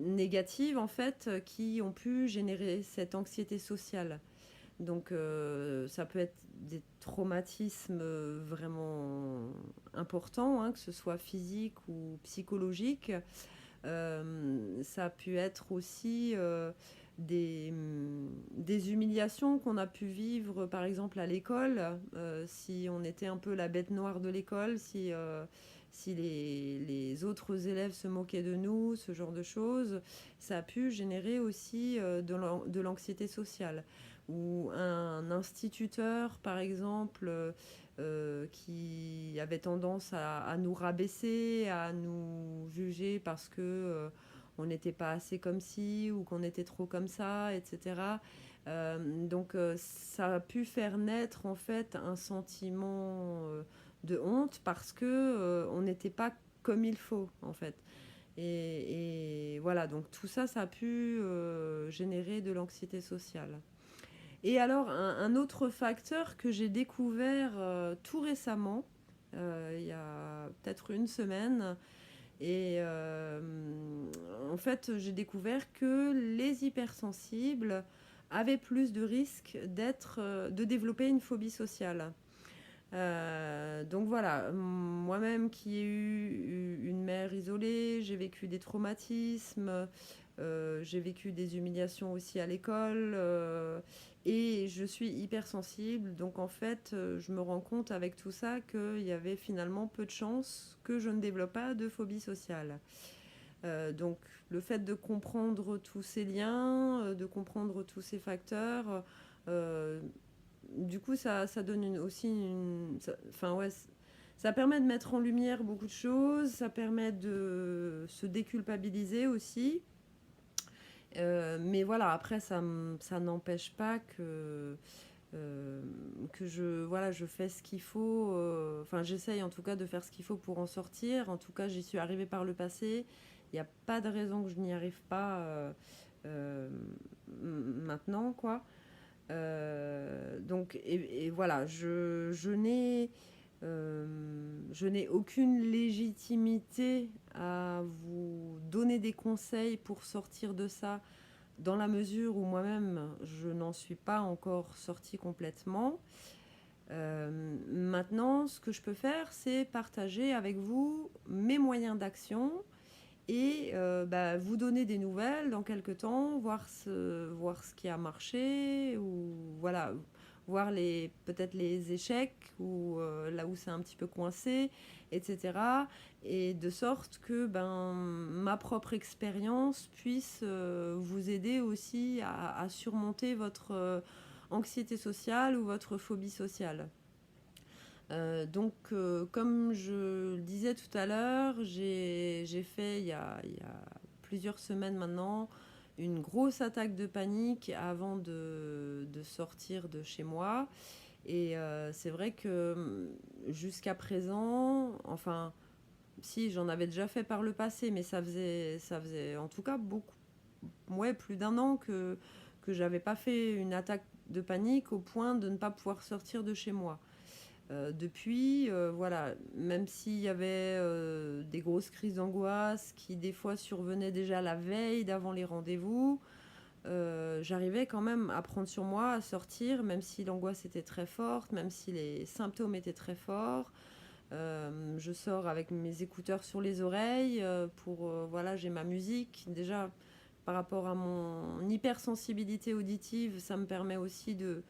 négatives en fait qui ont pu générer cette anxiété sociale. Donc ça peut être des traumatismes vraiment importants, hein, que ce soit physique ou psychologique. Ça a pu être aussi des humiliations qu'on a pu vivre, par exemple, à l'école, si on était un peu la bête noire de l'école, si les autres élèves se moquaient de nous, ce genre de choses, ça a pu générer aussi de l'anxiété sociale. Ou un instituteur, par exemple, qui avait tendance à nous rabaisser, à nous juger parce que on n'était pas assez comme ci ou qu'on était trop comme ça, etc. Donc ça a pu faire naître en fait un sentiment de honte parce que on n'était pas comme il faut en fait. Et voilà, donc tout ça, ça a pu générer de l'anxiété sociale. Et alors, un autre facteur que j'ai découvert tout récemment, il y a peut-être une semaine, et en fait, j'ai découvert que les hypersensibles avaient plus de risques de développer une phobie sociale. Donc voilà, moi-même qui ai eu une mère isolée, j'ai vécu des traumatismes, j'ai vécu des humiliations aussi à l'école et je suis hypersensible. Donc en fait, je me rends compte avec tout ça qu'il y avait finalement peu de chances que je ne développe pas de phobie sociale. Donc le fait de comprendre tous ces liens, de comprendre tous ces facteurs, du coup ça donne aussi ça permet de mettre en lumière beaucoup de choses, ça permet de se déculpabiliser aussi. Mais voilà, après, ça n'empêche pas que je fais ce qu'il faut. Enfin, j'essaye en tout cas de faire ce qu'il faut pour en sortir. En tout cas, j'y suis arrivée par le passé. Il n'y a pas de raison que je n'y arrive pas maintenant, quoi. Donc, et voilà, je n'ai aucune légitimité à vous donner des conseils pour sortir de ça, dans la mesure où moi-même, je n'en suis pas encore sortie complètement. Maintenant, ce que je peux faire, c'est partager avec vous mes moyens d'action et vous donner des nouvelles dans quelques temps, voir ce qui a marché, ou voilà, voir peut-être les échecs, ou là où c'est un petit peu coincé, etc. Et de sorte que ma propre expérience puisse vous aider aussi à surmonter votre anxiété sociale ou votre phobie sociale. Donc, comme je le disais tout à l'heure, j'ai fait il y a plusieurs semaines maintenant une grosse attaque de panique avant de sortir de chez moi. Et c'est vrai que jusqu'à présent, enfin, si j'en avais déjà fait par le passé, mais ça faisait en tout cas plus d'un an que j'avais pas fait une attaque de panique au point de ne pas pouvoir sortir de chez moi. Depuis, voilà, même s'il y avait des grosses crises d'angoisse qui des fois survenaient déjà la veille d'avant les rendez-vous, j'arrivais quand même à prendre sur moi, à sortir, même si l'angoisse était très forte, même si les symptômes étaient très forts. Je sors avec mes écouteurs sur les oreilles voilà, j'ai ma musique. Déjà, par rapport à mon hypersensibilité auditive, ça me permet aussi de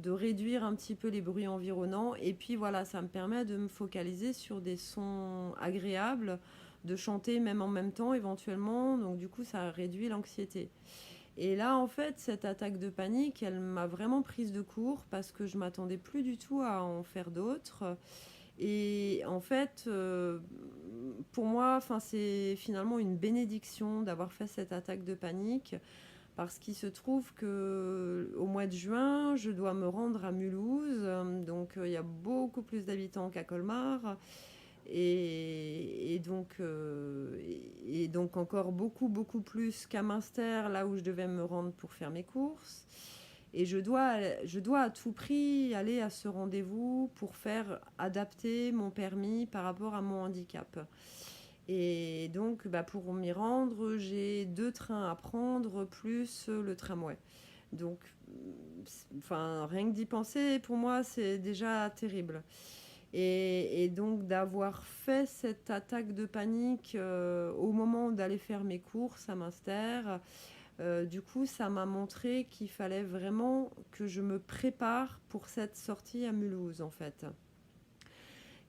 réduire un petit peu les bruits environnants. Et puis voilà, ça me permet de me focaliser sur des sons agréables, de chanter même en même temps éventuellement. Donc du coup, ça réduit l'anxiété. Et là, en fait, cette attaque de panique, elle m'a vraiment prise de court parce que je m'attendais plus du tout à en faire d'autres. Et en fait, pour moi, enfin, c'est finalement une bénédiction d'avoir fait cette attaque de panique parce qu'il se trouve que au mois de juin, je dois me rendre à Mulhouse. Donc, il y a beaucoup plus d'habitants qu'à Colmar. Et donc encore beaucoup, beaucoup plus qu'à Münster, là où je devais me rendre pour faire mes courses. Et je dois à tout prix aller à ce rendez-vous pour faire adapter mon permis par rapport à mon handicap. Et donc, pour m'y rendre, j'ai 2 trains à prendre, plus le tramway. Donc, enfin, rien que d'y penser, pour moi, c'est déjà terrible. Et donc d'avoir fait cette attaque de panique au moment d'aller faire mes courses à Münster, du coup, ça m'a montré qu'il fallait vraiment que je me prépare pour cette sortie à Mulhouse, en fait.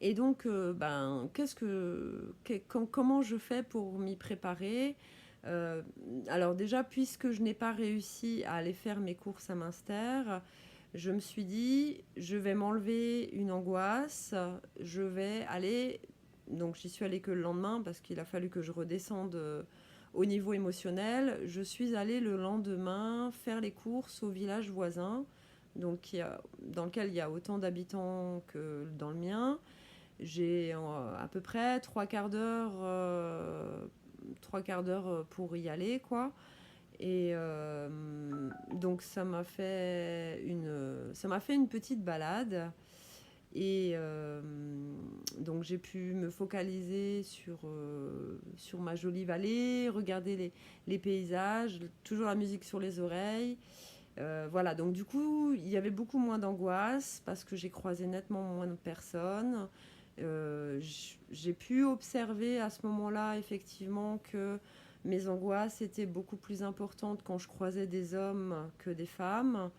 Et donc, comment je fais pour m'y préparer? Euh, alors déjà, puisque je n'ai pas réussi à aller faire mes courses à Münster, je me suis dit, je vais m'enlever une angoisse, je vais aller... Donc j'y suis allée que le lendemain parce qu'il a fallu que je redescende au niveau émotionnel. Je suis allée le lendemain faire les courses au village voisin, donc dans lequel il y a autant d'habitants que dans le mien. J'ai à peu près trois quarts d'heure pour y aller, quoi. Et donc ça m'a fait une petite balade. Et donc j'ai pu me focaliser sur ma jolie vallée, regarder les paysages, toujours la musique sur les oreilles. Voilà, donc du coup, il y avait beaucoup moins d'angoisse parce que j'ai croisé nettement moins de personnes. J'ai pu observer à ce moment-là, effectivement, que mes angoisses étaient beaucoup plus importantes quand je croisais des hommes que des femmes.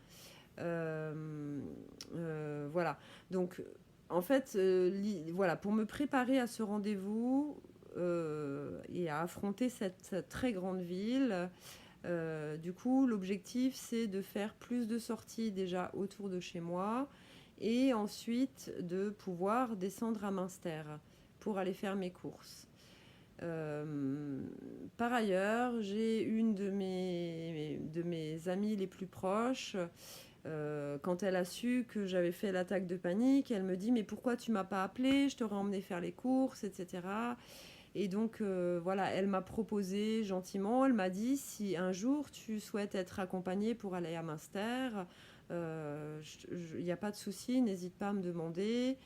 Voilà. Donc, en fait, voilà, pour me préparer à ce rendez-vous et à affronter cette très grande ville, du coup, l'objectif, c'est de faire plus de sorties déjà autour de chez moi et ensuite de pouvoir descendre à Münster pour aller faire mes courses. Par ailleurs, j'ai une de mes amies les plus proches. Quand elle a su que j'avais fait l'attaque de panique, elle me dit mais pourquoi tu m'as pas appelé, je t'aurais emmené faire les courses, etc. Et donc voilà, elle m'a proposé gentiment, elle m'a dit si un jour tu souhaites être accompagnée pour aller à Münster, il n'y a pas de souci, n'hésite pas à me demander.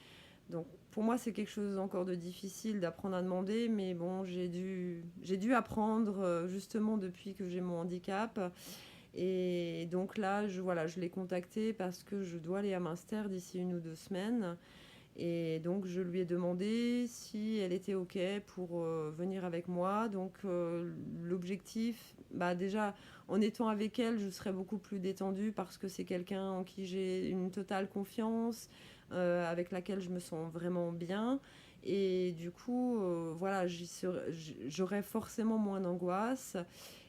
Donc pour moi c'est quelque chose encore de difficile d'apprendre à demander, mais bon j'ai dû apprendre justement depuis que j'ai mon handicap. Et donc là, je l'ai contactée parce que je dois aller à Münster d'ici 1 ou 2 semaines. Et donc, je lui ai demandé si elle était OK pour venir avec moi. Donc, l'objectif, déjà, en étant avec elle, je serais beaucoup plus détendue parce que c'est quelqu'un en qui j'ai une totale confiance, avec laquelle je me sens vraiment bien. Et du coup, voilà, j'aurais forcément moins d'angoisse.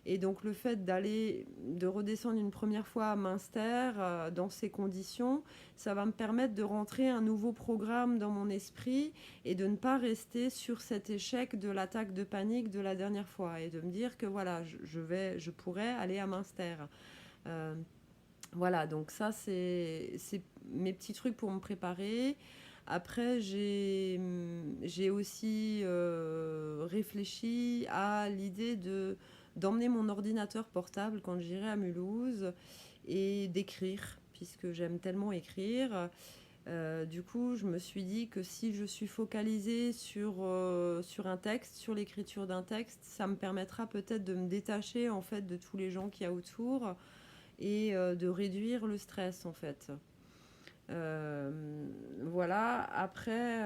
Et donc le fait de redescendre une première fois à Münster dans ces conditions, ça va me permettre de rentrer un nouveau programme dans mon esprit et de ne pas rester sur cet échec de l'attaque de panique de la dernière fois et de me dire que voilà, je pourrais aller à Münster. Euh, voilà, donc ça c'est mes petits trucs pour me préparer. Après, j'ai aussi réfléchi à l'idée d'emmener mon ordinateur portable quand j'irai à Mulhouse et d'écrire, puisque j'aime tellement écrire. Du coup, je me suis dit que si je suis focalisée sur un texte, sur l'écriture d'un texte, ça me permettra peut-être de me détacher en fait de tous les gens qu'il y a autour et de réduire le stress en fait. Voilà, après,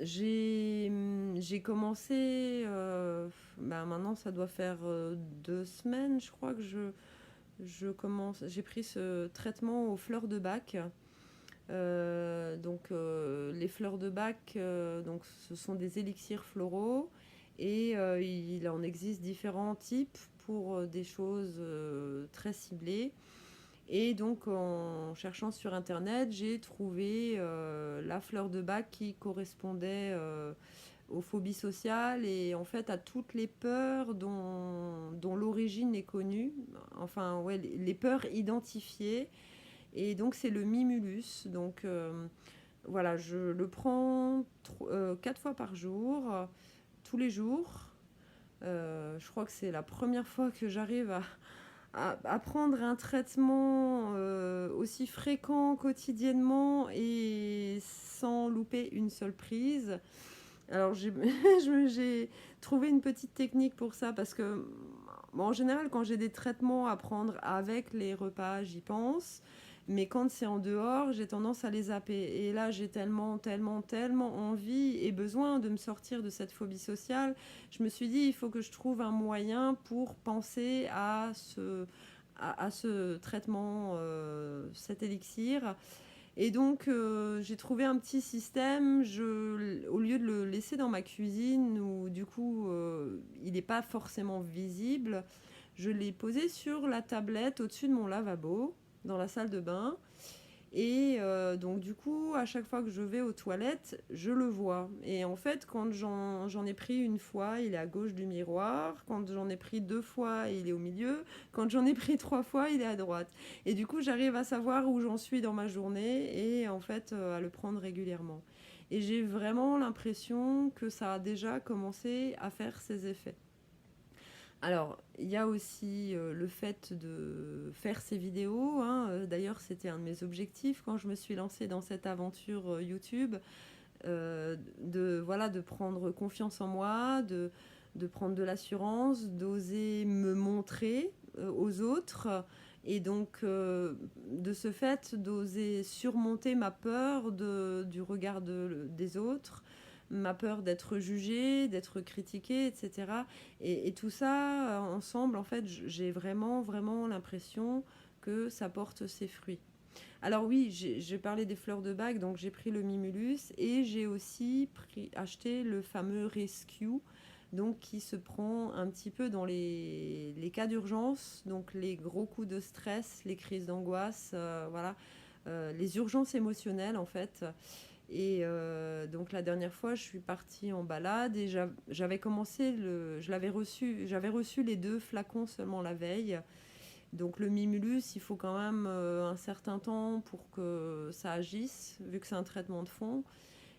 j'ai commencé, maintenant ça doit faire 2 semaines, je crois que j'ai pris ce traitement aux fleurs de bac. Les fleurs de bac, donc, ce sont des élixirs floraux et il en existe différents types pour des choses très ciblées. Et donc, en cherchant sur Internet, j'ai trouvé la fleur de bac qui correspondait aux phobies sociales et en fait à toutes les peurs dont l'origine est connue, enfin, ouais, les peurs identifiées. Et donc, c'est le Mimulus. Donc, voilà, je le prends 4 fois par jour, tous les jours. Je crois que c'est la première fois que j'arrive à prendre un traitement aussi fréquent quotidiennement et sans louper une seule prise. Alors j'ai trouvé une petite technique pour ça parce que bon, en général quand j'ai des traitements à prendre avec les repas, j'y pense. Mais quand c'est en dehors, j'ai tendance à les zapper. Et là, j'ai tellement, tellement, tellement envie et besoin de me sortir de cette phobie sociale. Je me suis dit, il faut que je trouve un moyen pour penser à ce traitement, cet élixir. Et donc, j'ai trouvé un petit système. Au lieu de le laisser dans ma cuisine, où du coup, il n'est pas forcément visible, je l'ai posé sur la tablette au-dessus de mon lavabo, dans la salle de bain. Et donc, du coup, à chaque fois que je vais aux toilettes, je le vois. Et en fait, quand j'en ai pris une fois, il est à gauche du miroir. Quand j'en ai pris 2 fois, il est au milieu. Quand j'en ai pris 3 fois, il est à droite. Et du coup, j'arrive à savoir où j'en suis dans ma journée et en fait, à le prendre régulièrement. Et j'ai vraiment l'impression que ça a déjà commencé à faire ses effets. Alors, il y a aussi le fait de faire ces vidéos, hein. D'ailleurs, c'était un de mes objectifs quand je me suis lancée dans cette aventure YouTube, voilà, de prendre confiance en moi, de prendre de l'assurance, d'oser me montrer aux autres. Et donc, de ce fait, d'oser surmonter ma peur du regard des autres, ma peur d'être jugée, d'être critiquée, etc. Et tout ça, ensemble, en fait, j'ai vraiment, vraiment l'impression que ça porte ses fruits. Alors oui, j'ai parlé des fleurs de bac, donc j'ai pris le Mimulus et j'ai aussi acheté le fameux Rescue, donc qui se prend un petit peu dans les cas d'urgence, donc les gros coups de stress, les crises d'angoisse, voilà, les urgences émotionnelles en fait. Et donc la dernière fois, je suis partie en balade et j'avais j'avais reçu les 2 flacons seulement la veille. Donc le Mimulus, il faut quand même un certain temps pour que ça agisse, vu que c'est un traitement de fond.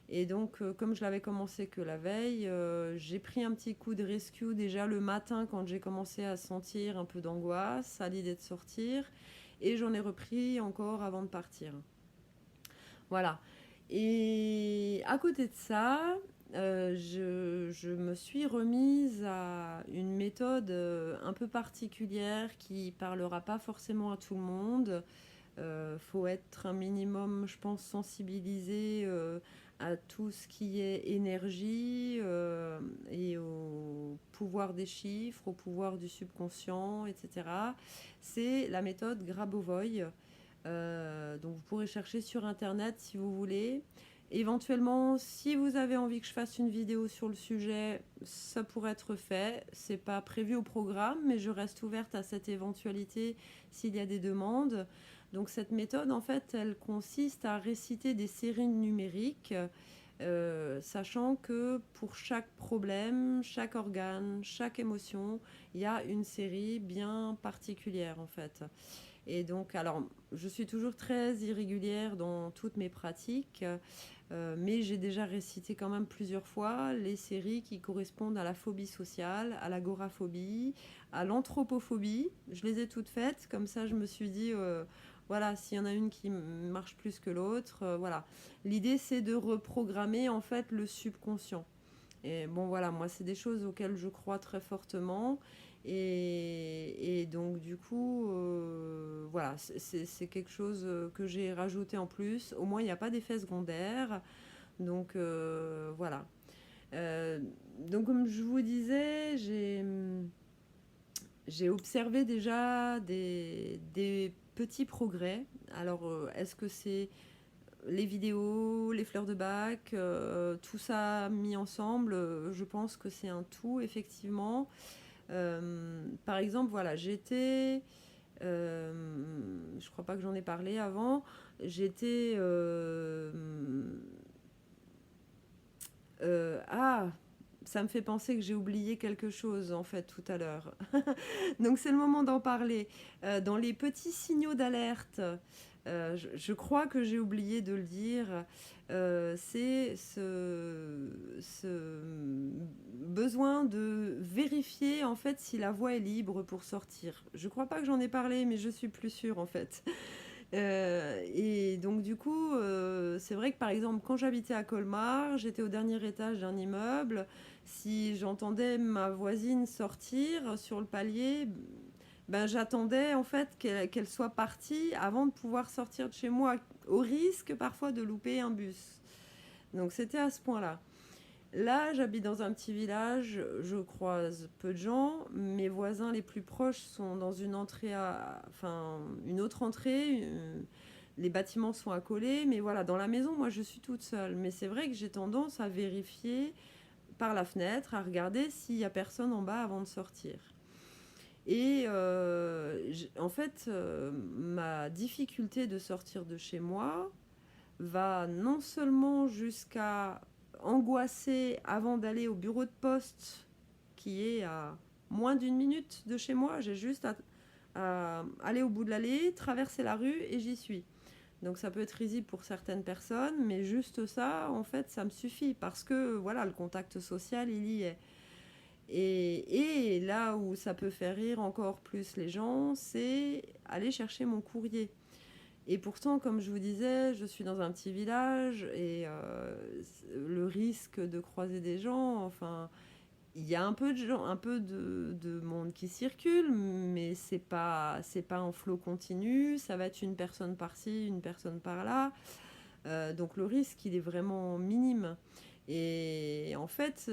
Et donc, comme je l'avais commencé que la veille, j'ai pris un petit coup de rescue déjà le matin quand j'ai commencé à sentir un peu d'angoisse à l'idée de sortir. Et j'en ai repris encore avant de partir. Voilà. Et à côté de ça, je me suis remise à une méthode un peu particulière qui parlera pas forcément à tout le monde. Faut être un minimum, je pense, sensibilisé à tout ce qui est énergie et au pouvoir des chiffres, au pouvoir du subconscient, etc. C'est la méthode Grabovoi. Donc vous pourrez chercher sur internet si vous voulez. Éventuellement, si vous avez envie que je fasse une vidéo sur le sujet, ça pourrait être fait. C'est pas prévu au programme, mais je reste ouverte à cette éventualité s'il y a des demandes. Donc cette méthode, en fait, elle consiste à réciter des séries numériques, sachant que pour chaque problème, chaque organe, chaque émotion, il y a une série bien particulière, en fait. Et donc, alors, je suis toujours très irrégulière dans toutes mes pratiques, mais j'ai déjà récité quand même plusieurs fois les séries qui correspondent à la phobie sociale, à l'agoraphobie, à l'anthropophobie. Je les ai toutes faites, comme ça je me suis dit, voilà, s'il y en a une qui marche plus que l'autre, voilà. L'idée, c'est de reprogrammer en fait le subconscient. Et bon, voilà, moi, c'est des choses auxquelles je crois très fortement. Et donc, du coup, voilà, c'est quelque chose que j'ai rajouté en plus. Au moins, il n'y a pas d'effet secondaire. Donc, voilà. Euh, donc, comme je vous disais, j'ai observé déjà des petits progrès. Alors, est-ce que c'est les vidéos, les fleurs de bac, tout ça mis ensemble? Je pense que c'est un tout, effectivement. Par exemple, voilà, je crois pas que j'en ai parlé avant, j'étais... ah, ça me fait penser que j'ai oublié quelque chose en fait tout à l'heure. Donc c'est le moment d'en parler. Dans les petits signaux d'alerte, je crois que j'ai oublié de le dire, c'est ce besoin de vérifier en fait si la voie est libre pour sortir. Je crois pas que j'en ai parlé, mais je suis plus sûre en fait. Et donc du coup, c'est vrai que par exemple, quand j'habitais à Colmar, j'étais au dernier étage d'un immeuble. Si j'entendais ma voisine sortir sur le palier, ben, j'attendais en fait qu'elle soit partie avant de pouvoir sortir de chez moi, au risque parfois de louper un bus. Donc c'était à ce point-là. Là, j'habite dans un petit village, je croise peu de gens. Mes voisins les plus proches sont dans une entrée enfin, une autre entrée. Les bâtiments sont accolés, mais voilà, dans la maison, moi, je suis toute seule. Mais c'est vrai que j'ai tendance à vérifier par la fenêtre, à regarder s'il y a personne en bas avant de sortir. Et en fait, ma difficulté de sortir de chez moi va non seulement jusqu'à angoisser avant d'aller au bureau de poste qui est à moins d'une minute de chez moi. J'ai juste à aller au bout de l'allée, traverser la rue et j'y suis. Donc ça peut être risible pour certaines personnes, mais juste ça, en fait, ça me suffit parce que voilà, le contact social, il y est. Et là où ça peut faire rire encore plus les gens, c'est aller chercher mon courrier. Et pourtant, comme je vous disais, je suis dans un petit village et le risque de croiser des gens, enfin, il y a un peu de gens, un peu de monde qui circule, mais c'est pas en flot continu. Ça va être une personne par-ci, une personne par-là. Donc le risque, il est vraiment minime. Et en fait,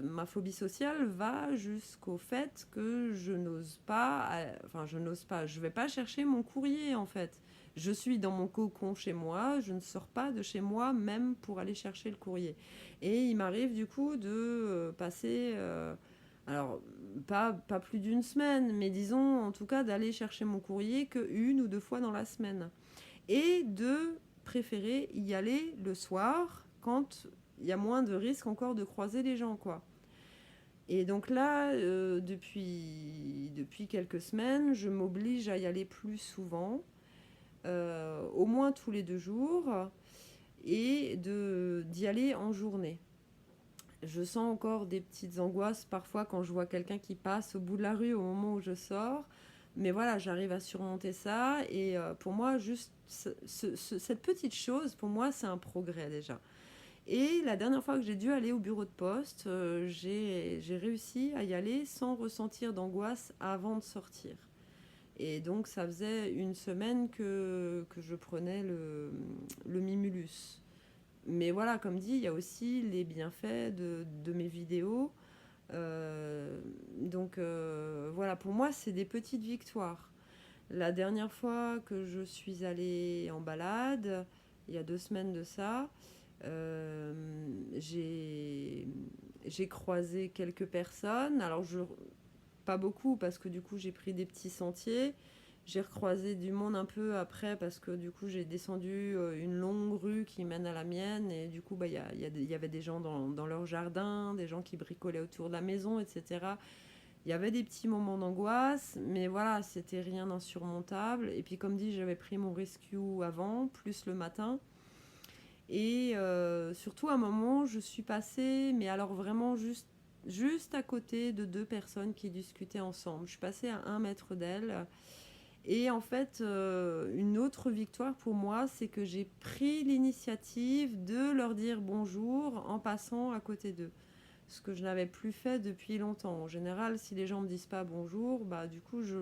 ma phobie sociale va jusqu'au fait que je n'ose pas, enfin je n'ose pas, je vais pas chercher mon courrier en fait. Je suis dans mon cocon chez moi, je ne sors pas de chez moi même pour aller chercher le courrier. Et il m'arrive du coup de passer, alors pas plus d'une semaine, mais disons en tout cas d'aller chercher mon courrier que une ou deux fois dans la semaine. Et de préférer y aller le soir quand il y a moins de risques encore de croiser les gens, quoi. Et donc là, depuis quelques semaines, je m'oblige à y aller plus souvent, au moins tous les 2 jours, et d'y aller en journée. Je sens encore des petites angoisses parfois quand je vois quelqu'un qui passe au bout de la rue au moment où je sors. Mais voilà, j'arrive à surmonter ça. Et pour moi, juste cette petite chose, pour moi, c'est un progrès déjà. Et la dernière fois que j'ai dû aller au bureau de poste, j'ai réussi à y aller sans ressentir d'angoisse avant de sortir. Et donc, ça faisait une semaine que je prenais le Mimulus. Mais voilà, comme dit, il y a aussi les bienfaits de mes vidéos. Donc voilà, pour moi, c'est des petites victoires. La dernière fois que je suis allée en balade, il y a 2 semaines de ça, euh, j'ai croisé quelques personnes. Alors, pas beaucoup parce que du coup, j'ai pris des petits sentiers. J'ai recroisé du monde un peu après parce que du coup j'ai descendu une longue rue qui mène à la mienne et du coup il y avait des gens dans leur jardin, des gens qui bricolaient autour de la maison, etc. Il y avait des petits moments d'angoisse, mais voilà, c'était rien d'insurmontable. Et puis comme dit, j'avais pris mon rescue avant, plus le matin. Et surtout à un moment, je suis passée, mais alors vraiment juste à côté de 2 personnes qui discutaient ensemble. Je suis passée à 1 mètre d'elles. Et en fait, une autre victoire pour moi, c'est que j'ai pris l'initiative de leur dire bonjour en passant à côté d'eux. Ce que je n'avais plus fait depuis longtemps. En général, si les gens me disent pas bonjour, bah du coup, je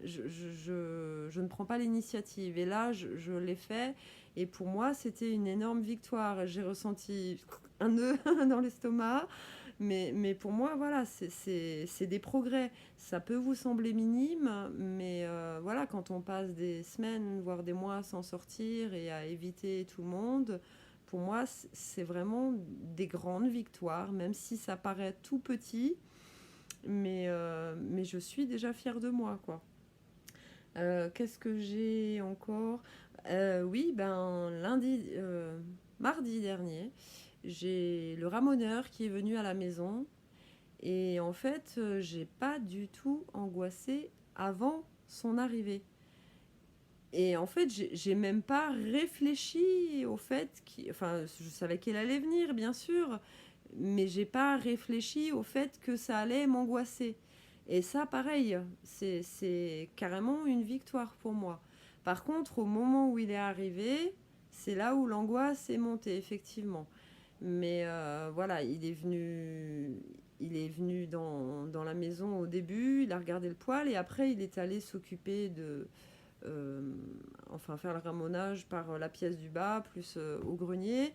ne prends pas l'initiative. Et là, je l'ai fait. Et pour moi, c'était une énorme victoire. J'ai ressenti un nœud dans l'estomac. Mais pour moi, voilà, c'est des progrès. Ça peut vous sembler minime, mais voilà, quand on passe des semaines, voire des mois sans sortir et à éviter tout le monde, pour moi, c'est vraiment des grandes victoires, même si ça paraît tout petit, mais je suis déjà fière de moi, quoi. Qu'est-ce que j'ai encore? Oui, ben mardi dernier, j'ai le ramoneur qui est venu à la maison et en fait, j'ai pas du tout angoissé avant son arrivée. Et en fait, j'ai même pas réfléchi au fait enfin, je savais qu'elle allait venir, bien sûr, mais j'ai pas réfléchi au fait que ça allait m'angoisser. Et ça, pareil, c'est carrément une victoire pour moi. Par contre, au moment où il est arrivé, c'est là où l'angoisse est montée, effectivement. Mais voilà, il est venu dans la maison au début, il a regardé le poêle et après il est allé s'occuper euh, enfin faire le ramonage par la pièce du bas, plus au grenier.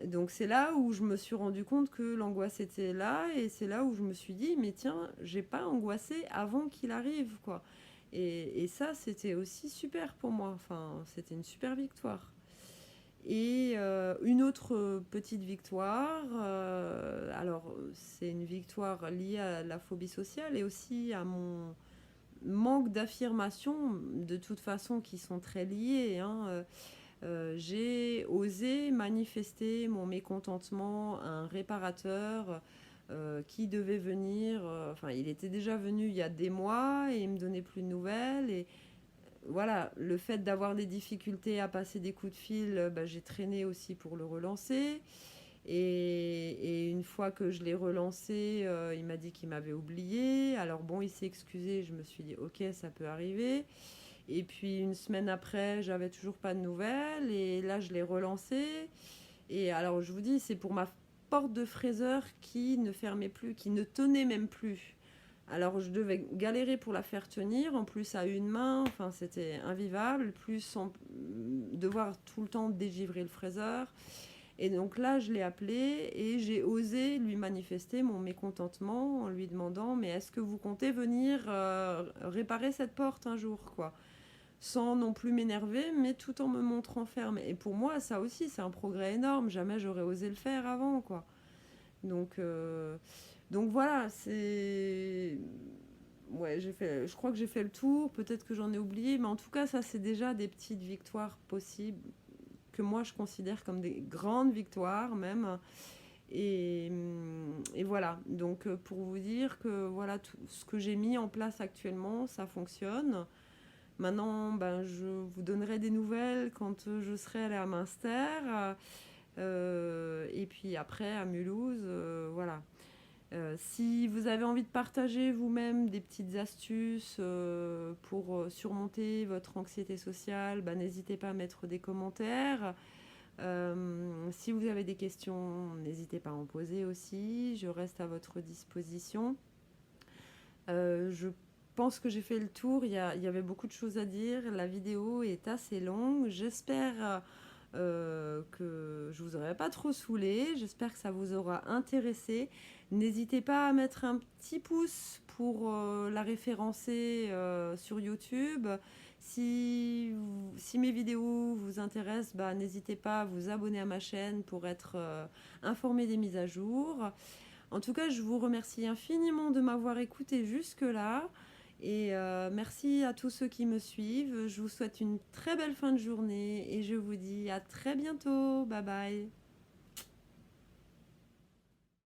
Donc c'est là où je me suis rendu compte que l'angoisse était là et c'est là où je me suis dit mais tiens, j'ai pas angoissé avant qu'il arrive quoi. Et ça c'était aussi super pour moi. Enfin, c'était une super victoire. Et une autre petite victoire, alors c'est une victoire liée à la phobie sociale et aussi à mon manque d'affirmation, de toute façon, qui sont très liées. Hein. J'ai osé manifester mon mécontentement à un réparateur qui devait venir. Enfin, il était déjà venu il y a des mois et il me donnait plus de nouvelles. Et voilà, le fait d'avoir des difficultés à passer des coups de fil, bah, j'ai traîné aussi pour le relancer. Et une fois que je l'ai relancé, il m'a dit qu'il m'avait oublié. Alors bon, il s'est excusé. Je me suis dit, ok, ça peut arriver. Et puis une semaine après, j'avais toujours pas de nouvelles. Et là, je l'ai relancé. Et alors, je vous dis, c'est pour ma porte de fraiseur qui ne fermait plus, qui ne tenait même plus. Alors, je devais galérer pour la faire tenir, en plus à une main, enfin, c'était invivable, plus devoir tout le temps dégivrer le fraiseur. Et donc là, je l'ai appelé et j'ai osé lui manifester mon mécontentement en lui demandant mais est-ce que vous comptez venir réparer cette porte un jour quoi, sans non plus m'énerver, mais tout en me montrant ferme. Et pour moi, ça aussi, c'est un progrès énorme. Jamais j'aurais osé le faire avant, quoi. Donc, euh, donc voilà, c'est... Ouais, je crois que j'ai fait le tour. Peut-être que j'en ai oublié, mais en tout cas, ça, c'est déjà des petites victoires possibles que moi, je considère comme des grandes victoires, même. Et voilà. Donc, pour vous dire que voilà, tout ce que j'ai mis en place actuellement, ça fonctionne. Maintenant, ben, je vous donnerai des nouvelles quand je serai allée à Münster. Et puis après, à Mulhouse, voilà. Si vous avez envie de partager vous-même des petites astuces pour surmonter votre anxiété sociale, ben, n'hésitez pas à mettre des commentaires. Si vous avez des questions, n'hésitez pas à en poser aussi. Je reste à votre disposition. Je pense que j'ai fait le tour. Il y avait beaucoup de choses à dire. La vidéo est assez longue. J'espère que je vous aurai pas trop saoulé. J'espère que ça vous aura intéressé. N'hésitez pas à mettre un petit pouce pour la référencer sur YouTube. Si mes vidéos vous intéressent, bah, n'hésitez pas à vous abonner à ma chaîne pour être informé des mises à jour. En tout cas, je vous remercie infiniment de m'avoir écouté jusque-là. Et merci à tous ceux qui me suivent. Je vous souhaite une très belle fin de journée et je vous dis à très bientôt. Bye bye.